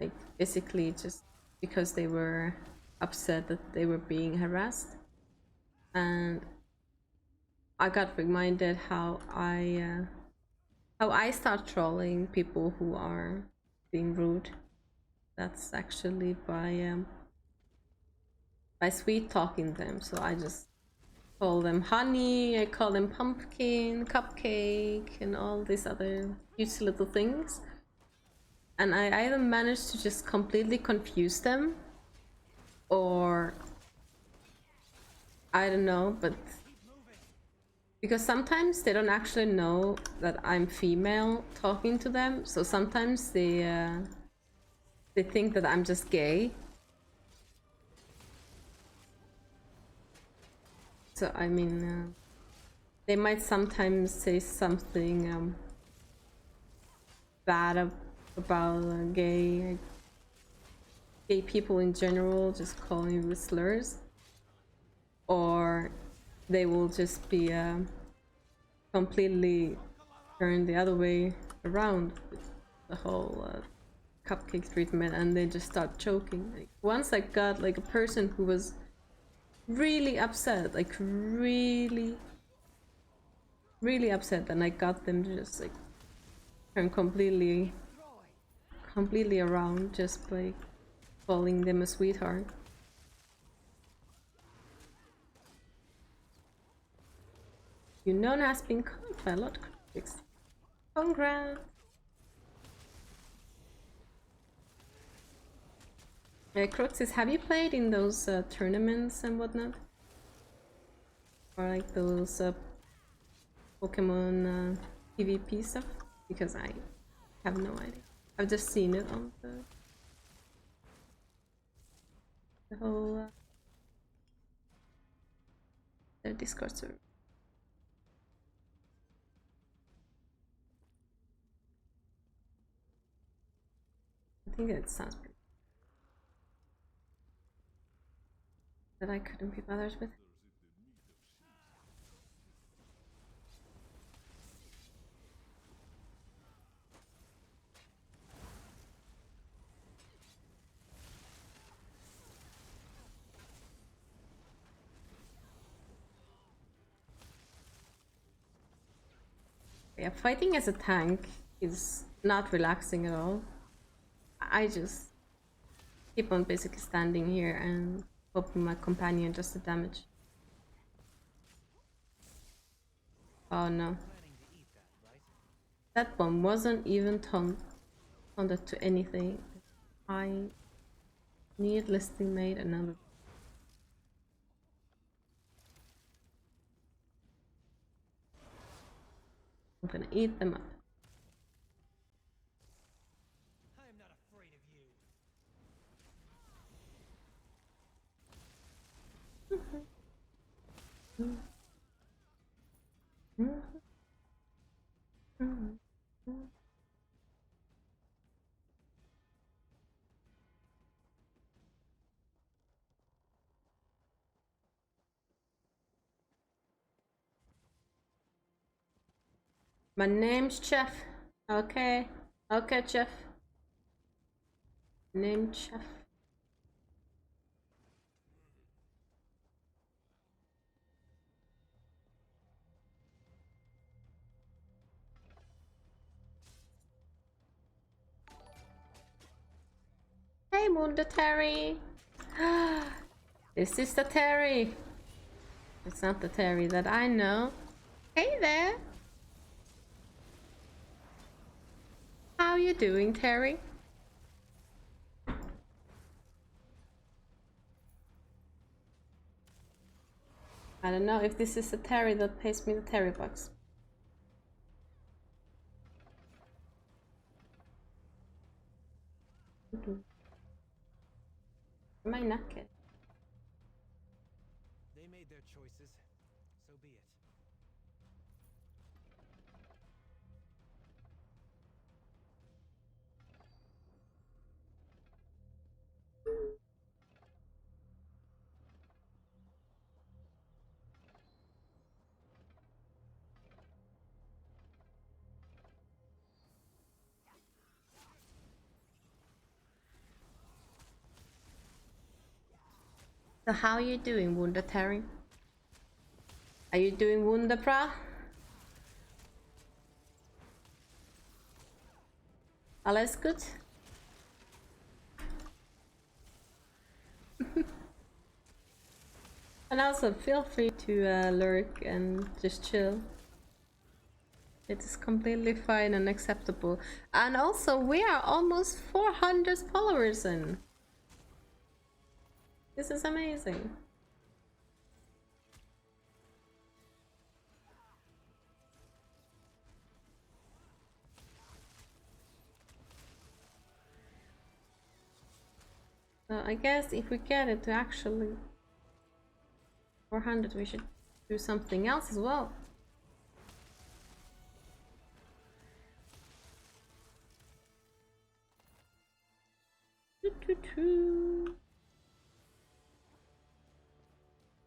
like basically just because they were upset that they were being harassed. And I got reminded how I start trolling people who are being rude. That's actually by sweet talking them. So I just call them honey, I call them pumpkin, cupcake, and all these other cute little things. And I either manage to just completely confuse them, or I don't know, but because sometimes they don't actually know that I'm female talking to them, so sometimes they think that I'm just gay. So I mean, they might sometimes say something bad about gay people in general, just calling you with slurs, or they will just be completely turned the other way around with the whole cupcake treatment, and they just start choking. Like, once I got like a person who was really upset, like really upset, and I got them to just like turn completely around just by calling them a sweetheart. You know, has been caught by a lot of critics. Congrats! Cruxis, have you played in those tournaments and whatnot? Or like those Pokemon PvP stuff? Because I have no idea. I've just seen it on the whole their Discord server. I think it sounds pretty that I couldn't be bothered with. Yeah, fighting as a tank is not relaxing at all. I just keep on basically standing here and hoping my companion does the damage. Oh no. That bomb wasn't even taunted to anything. I needlessly made another. I'm gonna eat them up. I am not afraid of you. My name's Chef. Okay. Okay, Chef. Name Chef. Hey, Munda Terry. This is the Terry. It's not the Terry that I know. Hey there. How you doing, Terry? I don't know if this is a Terry that pays me the Terry bucks. Am I naked? They made their choices, so be it. So how are you doing, Wunder Terry? Are you doing Wunderbra? Alles gut? And also feel free to lurk and just chill. It is completely fine and acceptable. And also we are almost 400 followers in. This is amazing. So I guess if we get it to actually 400, we should do something else as well.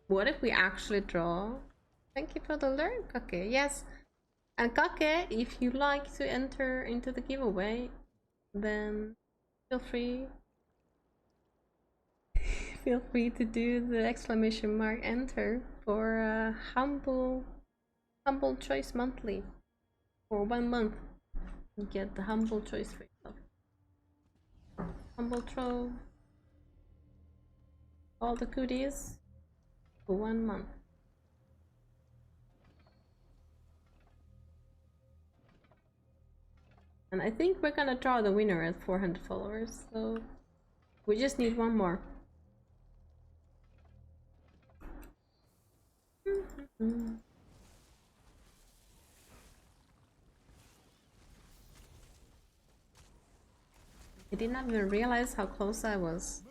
What if we actually draw? Thank you for the learn, Kake. Yes. And Kake, if you like to enter into the giveaway, then feel free. Feel free to do the exclamation mark enter for humble choice monthly for 1 month. You get the humble choice for yourself. Humble trove, all the goodies for 1 month. And I think we're gonna draw the winner at 400 followers, so we just need 1 more. I did not even realize how close I was.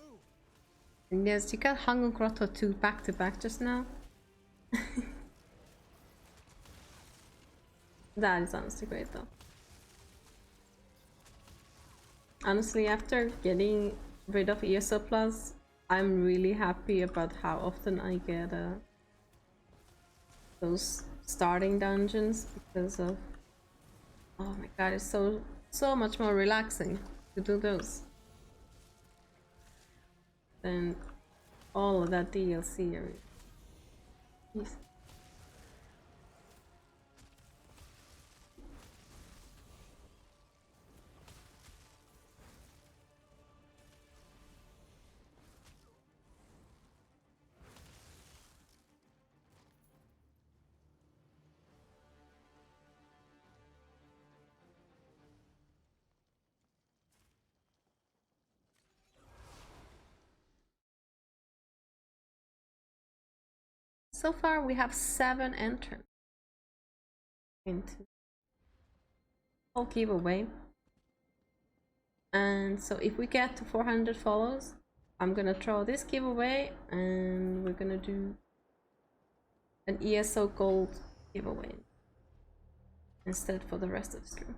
And yes, you got Hangon Grotto 2 back to back just now. That is honestly great though. Honestly, after getting rid of ESO Plus, I'm really happy about how often I get those starting dungeons because of, oh my god, it's so much more relaxing to do those than all of that DLC area. Yes. So far we have 7 entrants into whole giveaway. And so if we get to 400 follows, I'm gonna throw this giveaway and we're gonna do an ESO gold giveaway instead for the rest of the stream.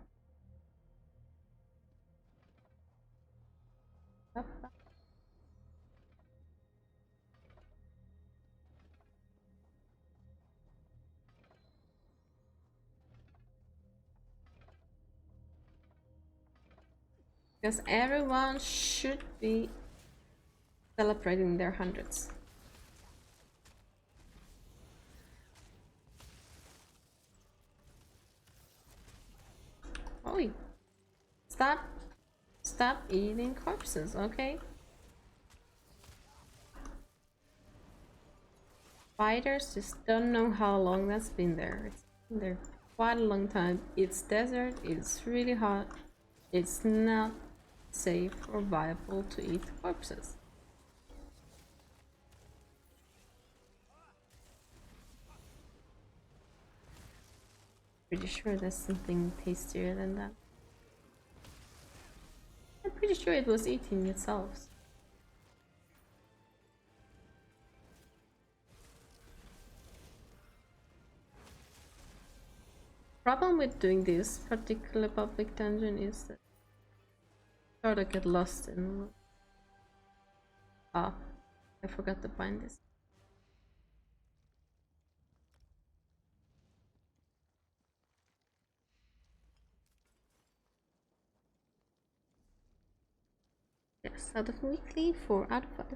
Because everyone should be celebrating their hundreds. Oi! Stop eating corpses, okay? Spiders just don't know how long that's been there. It's been there quite a long time. It's desert, it's really hot. It's not safe or viable to eat corpses. Pretty sure there's something tastier than that. I'm pretty sure it was eating itself. Problem with doing this particular public dungeon is that I sort of get lost in. Ah, I forgot to find this. Yes, out of weekly, 4 out of 5.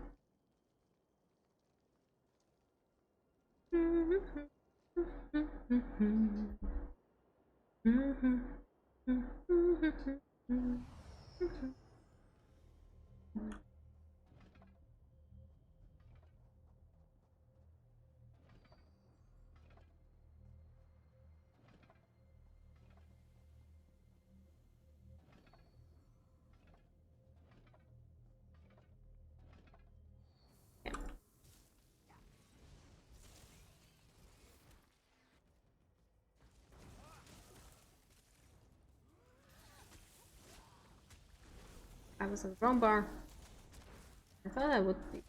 I was at the wrong bar. I thought I would be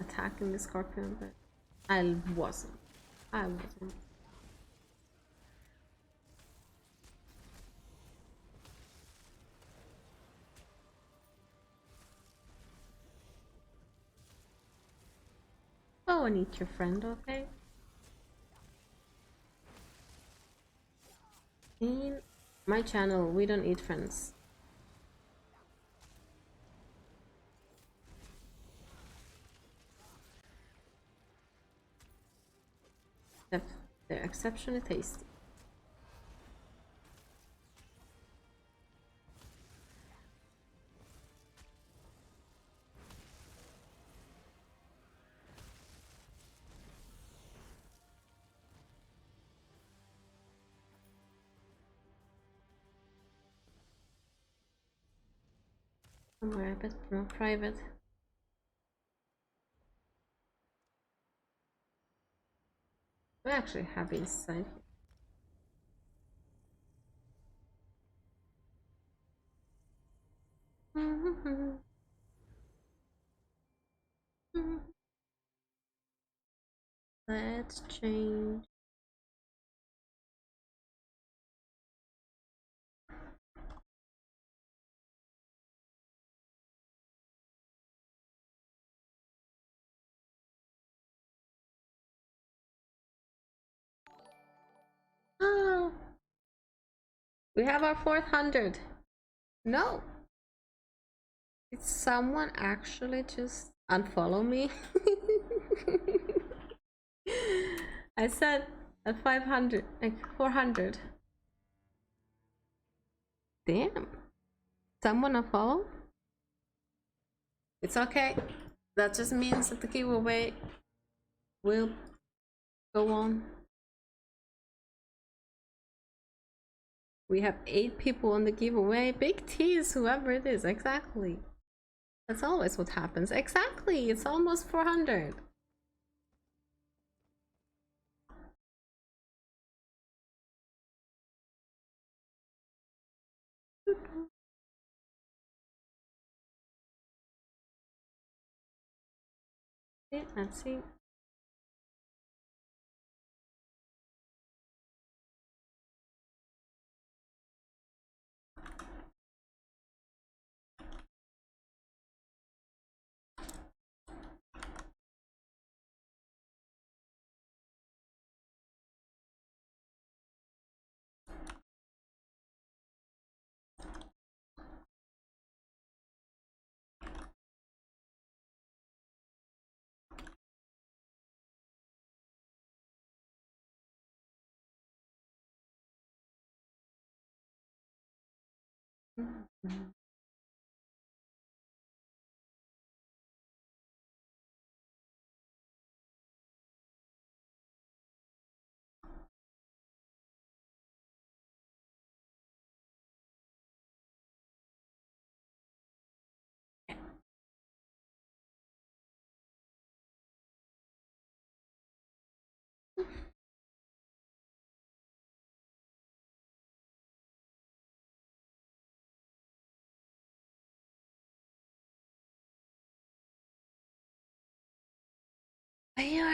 attacking the scorpion, but I wasn't. I wasn't. Oh, and eat your friend, okay? In my channel, we don't eat friends. They're exceptionally tasty. Somewhere a bit more private. We actually have inside here. Let's change. Oh, we have our 400. No, did someone actually just unfollow me? I said at 500, like 400. Damn, someone unfollowed? It's okay. That just means that the giveaway will go on. We have 8 people on the giveaway. Big tease, whoever it is. Exactly. That's always what happens. Exactly. It's almost 400. Yeah, let's see.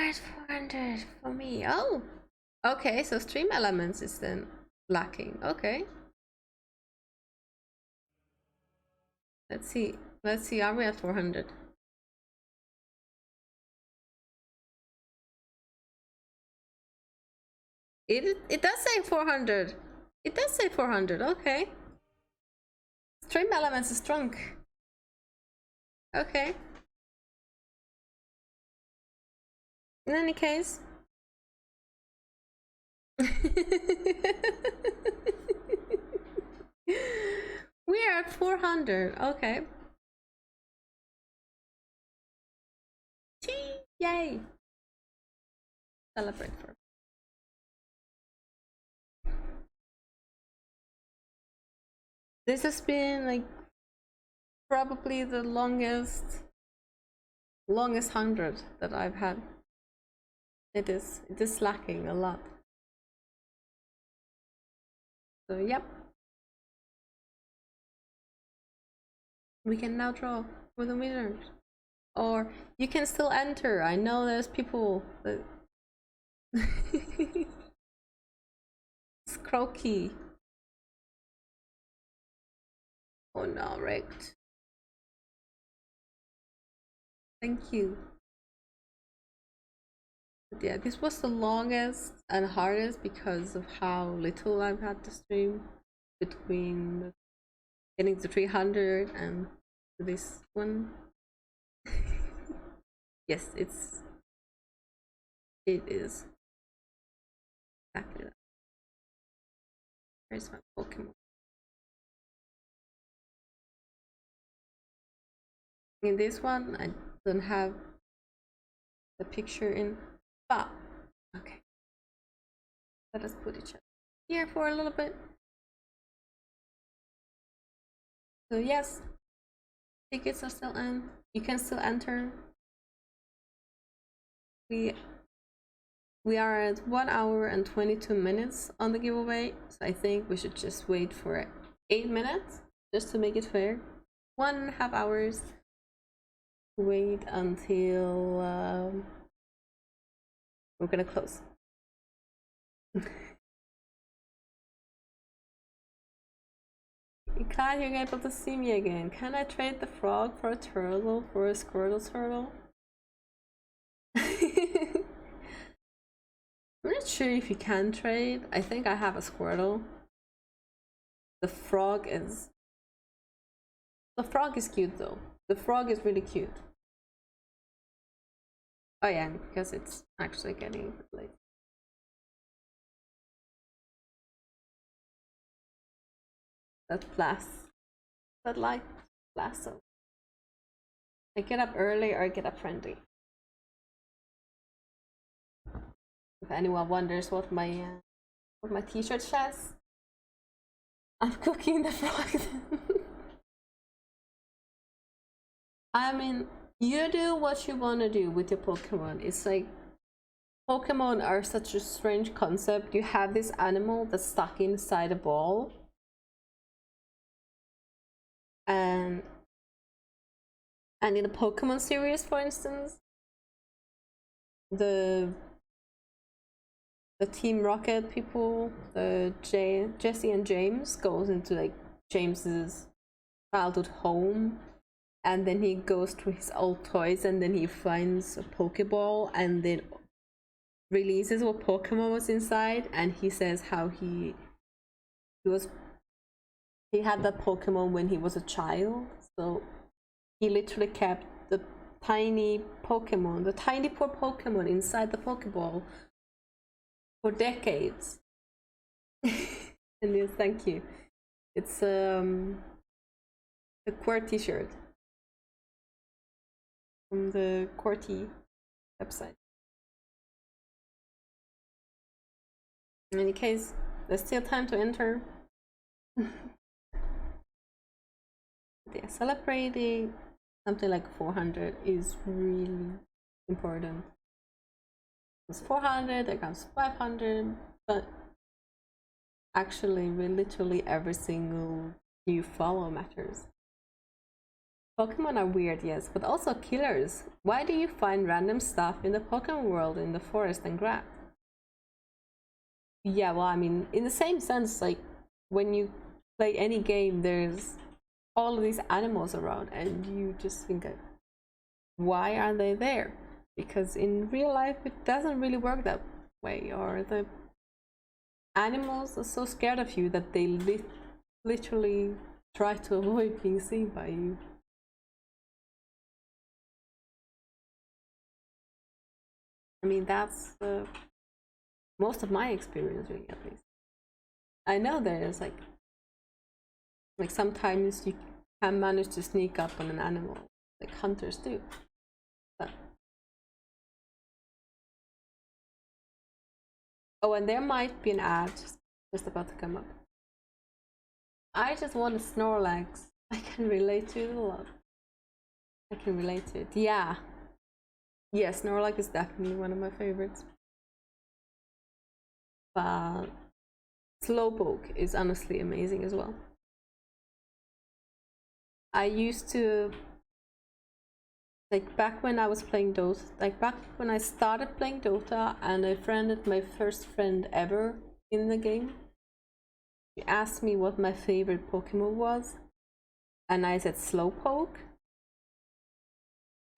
at 400 for me. Oh, okay. So stream elements is then lacking. Okay. Let's see. Let's see. Are we at 400? It does say 400. It does say 400. Okay. Stream elements is drunk. Okay. In any case. We are at 400. Okay. Yay. Celebrate for. This has been like probably the longest 100 that I've had. It is lacking a lot. So yep. We can now draw for the winners. Or you can still enter. I know there's people that it's croaky. Oh no, rigged. Thank you. But yeah, this was the longest and hardest because of how little I've had to stream between getting to 300 and this one. Yes, it is exactly that. Where's my Pokemon? In this one, I don't have the picture in, but okay. Let us put each other here for a little bit. So yes, tickets are still in. You can still enter. We are at 1 hour and 22 minutes on the giveaway, so I think we should just wait for 8 minutes just to make it fair. 1.5 hours. Wait until we're gonna close. Glad you're able to see me again. Can I trade the frog for a turtle, for a Squirtle turtle? I'm not sure if you can trade. I think I have a Squirtle. The frog is cute though. The frog is really cute. Oh yeah, because it's actually getting late. That blast. That light blast. I get up early or I get up friendly. If anyone wonders what my t-shirt says, I'm cooking the frog. I mean, you do what you want to do with your Pokemon. It's like Pokemon are such a strange concept. You have this animal that's stuck inside a ball, and in the Pokemon series, for instance, the Team Rocket people, the Jesse and James goes into like James's childhood home, and then he goes to his old toys, and then he finds a Pokeball, and then releases what Pokemon was inside, and he says how he had that Pokemon when he was a child, so he literally kept the tiny Pokemon, the tiny poor Pokemon inside the Pokeball for decades. And yes, thank you. It's a QWERTY t-shirt from the QWERTY website. In any case, there's still time to enter. Yeah, celebrating something like 400 is really important. It's 400, there comes 500, but actually literally every single new follow matters. Pokemon are weird, yes, but also killers. Why do you find random stuff in the Pokemon world in the forest and grab? Yeah, well, I mean, in the same sense, like when you play any game, there's all of these animals around, and you just think, why are they there? Because in real life, it doesn't really work that way, or the animals are so scared of you that they literally try to avoid being seen by you. I mean, that's most of my experience, really, at least. I know there's like sometimes you can manage to sneak up on an animal, like hunters do. But oh, and there might be an ad just about to come up. I just want a Snorlax. I can relate to it a lot. I can relate to it. Yeah. Yeah, Snorlax is definitely one of my favorites. But Slowpoke is honestly amazing as well. I used to, like, back when I was playing Dota, like back when I started playing Dota and I friended my first friend ever in the game, she asked me what my favorite Pokemon was, and I said Slowpoke.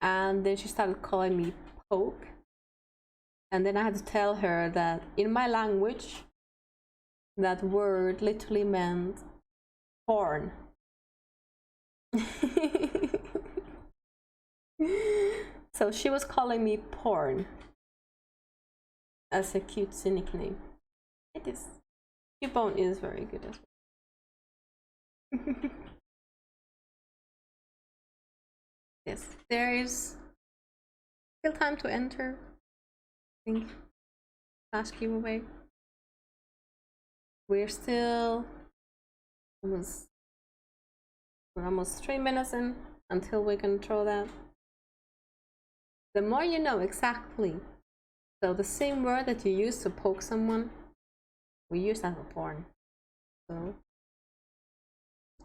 And then she started calling me Poke. And then I had to tell her that in my language, that word literally meant porn. So she was calling me porn as a cutesy nickname. It is. Cubone is very good as well. Yes, there is still time to enter. I think last giveaway. We're still almost 3 minutes in until we can throw that. The more you know, exactly. So the same word that you use to poke someone, we use that for porn. So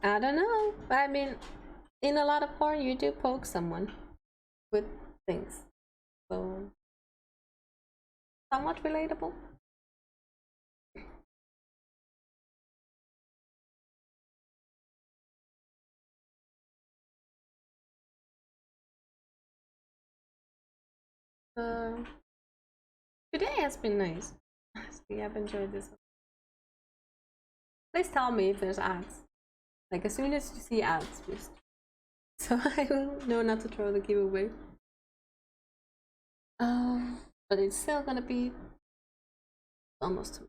I don't know. I mean, in a lot of porn, you do poke someone with things. So somewhat relatable. Today has been nice. Honestly, I've enjoyed this. Please tell me if there's ads. Like, as soon as you see ads, just so I will know not to throw the giveaway. But it's still gonna be almost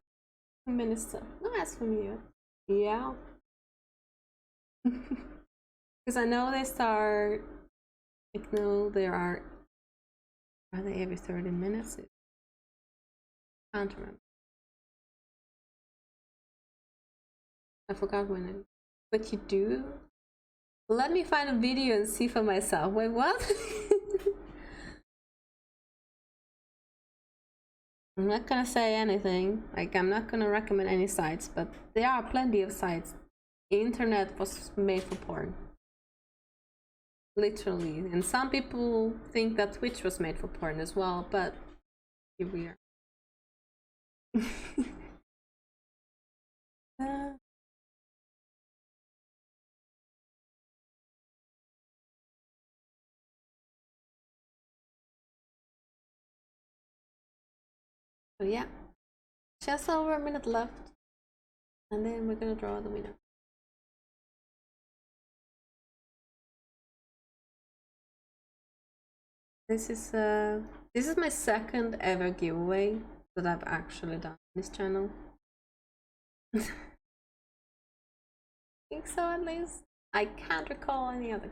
2 minutes. So no ads from you. Yeah. Because I know they start. Like, no, there are they every 30 minutes? I can't remember. I forgot when it. But you do? Let me find a video and see for myself. Wait, what? I'm not gonna say anything. Like, I'm not gonna recommend any sites, but there are plenty of sites. The internet was made for porn. Literally. And some people think that Twitch was made for porn as well, but here we are. So yeah, just over a minute left, and then we're gonna draw the winner. This is my second ever giveaway that I've actually done on this channel. I think so, at least. I can't recall any other.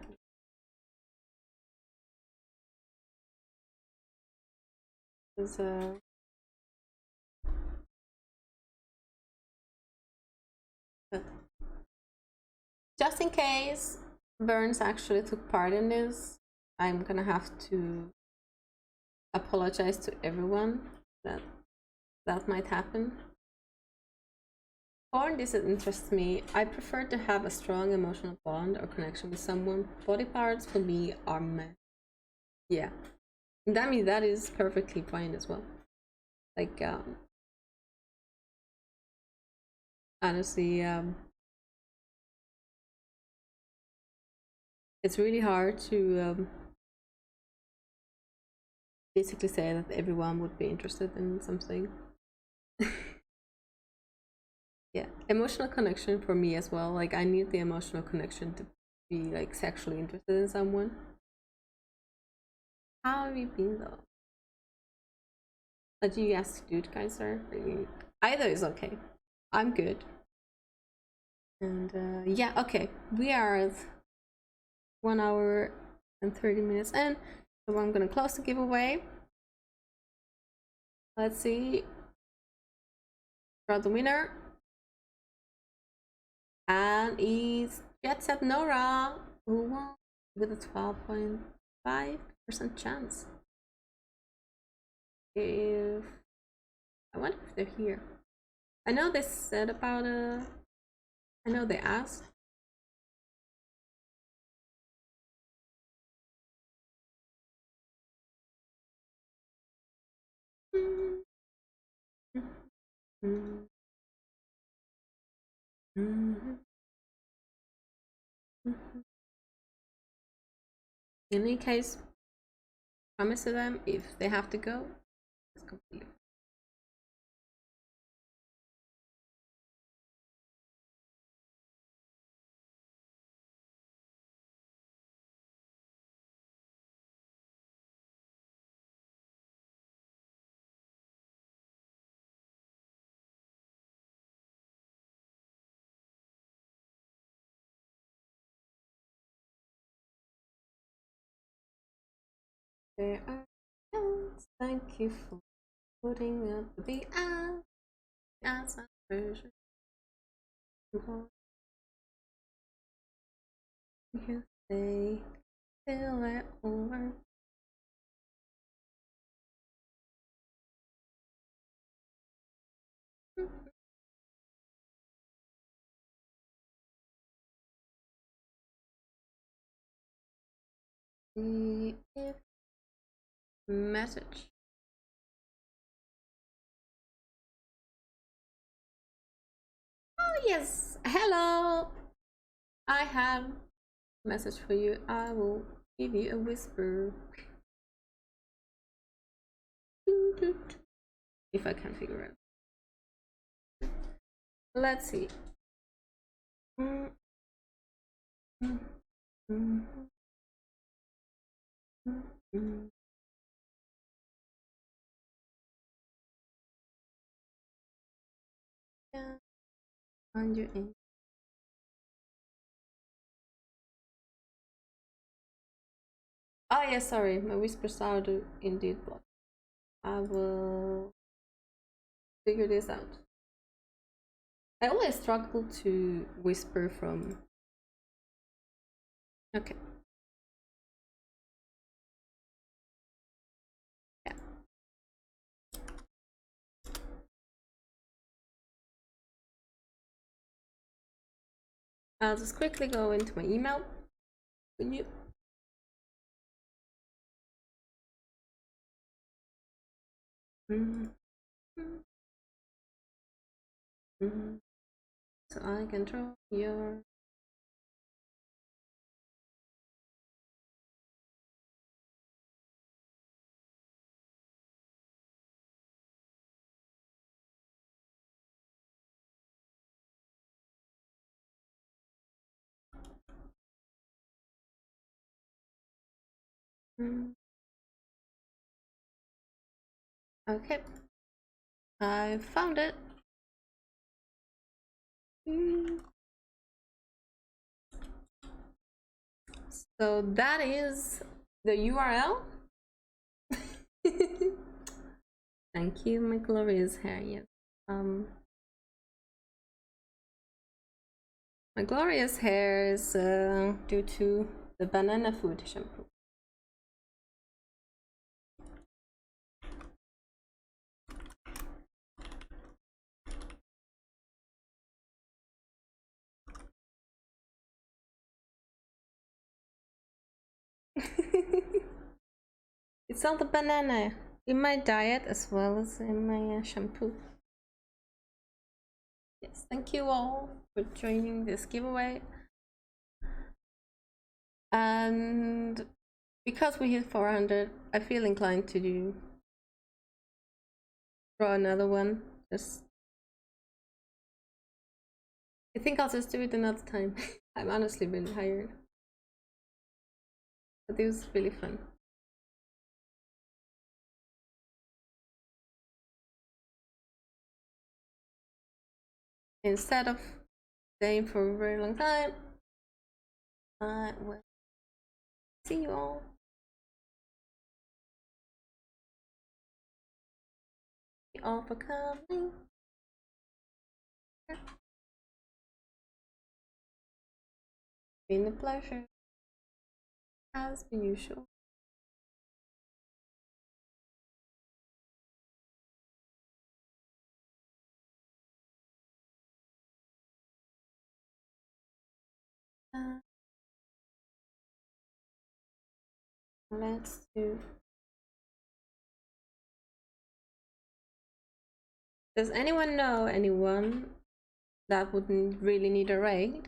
But just in case Burns actually took part in this, I'm gonna have to apologize to everyone that might happen. porn disinterests me. I prefer to have a strong emotional bond or connection with someone. Body parts for me are meh. Yeah. And I mean, that is perfectly fine as well. Like, honestly, it's really hard to basically say that everyone would be interested in something. Yeah, emotional connection for me as well. Like, I need the emotional connection to be like sexually interested in someone. How have you been though? Do you ask dude, Kaiser? Either is okay. I'm good. And yeah, okay. We are at 1 hour and 30 minutes in. So I'm gonna close the giveaway. Let's see. Draw the winner. And it's Jet Set Nora, who won with a 12.5% chance. If I wonder if they're here. I know they said about I know they asked. In any case, promise to them if they have to go, it's completely. There are ads. Thank you for putting up the ads version. You say till it over. If message. Oh yes, hello. I have a message for you. I will give you a whisper. If I can figure it out. Let's see. Yeah, on your end. Oh yeah, sorry, my whisper sound indeed blocked. I will figure this out. I always struggle to whisper from. Okay. Yeah. I'll just quickly go into my email. Can you? So I can draw your. Okay, I found it. So that is the URL. Thank you, my glorious hair. Yes. My glorious hair is due to the banana food shampoo. It's all the banana in my diet as well as in my shampoo. Yes, thank you all for joining this giveaway. And because we hit 400, I feel inclined to draw another one. I think I'll just do it another time. I'm honestly really tired. But it was really fun. Instead of staying for a very long time, I will see you all. Thank you all for coming. Been a pleasure, as per usual. Let's do. Does anyone know anyone that wouldn't really need a raid?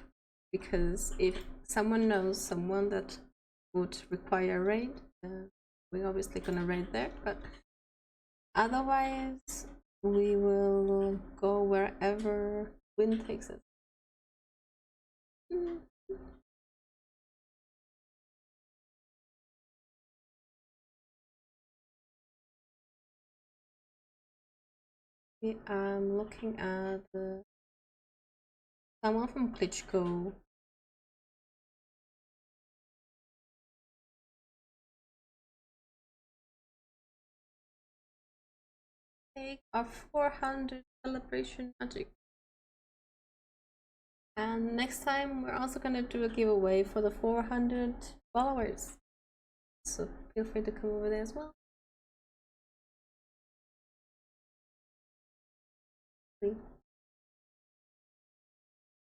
Because if someone knows someone that would require a raid, we're obviously gonna raid there, but otherwise we will go wherever wind takes us. I'm looking at someone from Klitschko. Take our 400 celebration magic. And next time we're also gonna do a giveaway for the 400 followers. So feel free to come over there as well.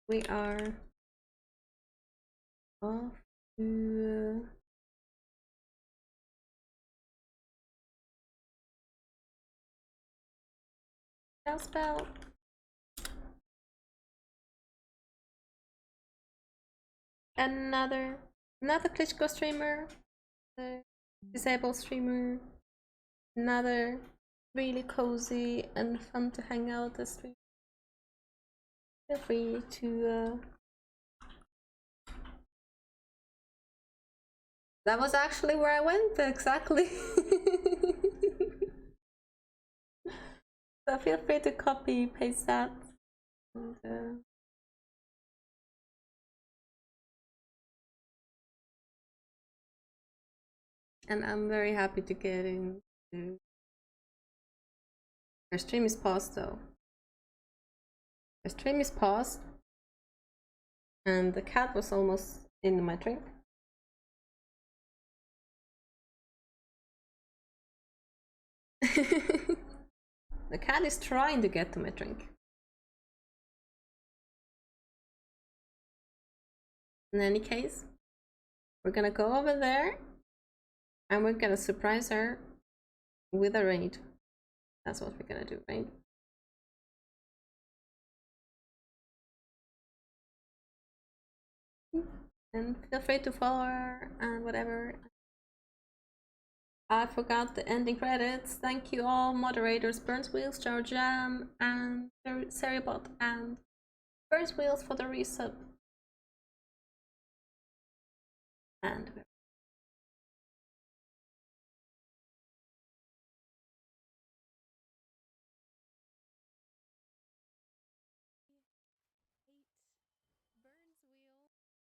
We are off to spell. Another Klitschko streamer, disabled streamer, another really cozy and fun to hang out the stream. Feel free to that was actually where I went exactly. So feel free to copy paste that and I'm very happy to get into. Her stream is paused though. Her stream is paused, and the cat was almost in my drink. The cat is trying to get to my drink. In any case, we're gonna go over there and we're gonna surprise her with a raid. That's what we're gonna do, right? And feel free to follow her and whatever. I forgot the ending credits. Thank you all moderators, Burns Wheels, Jar Jam, and Seribot, and Burns Wheels for the resub. And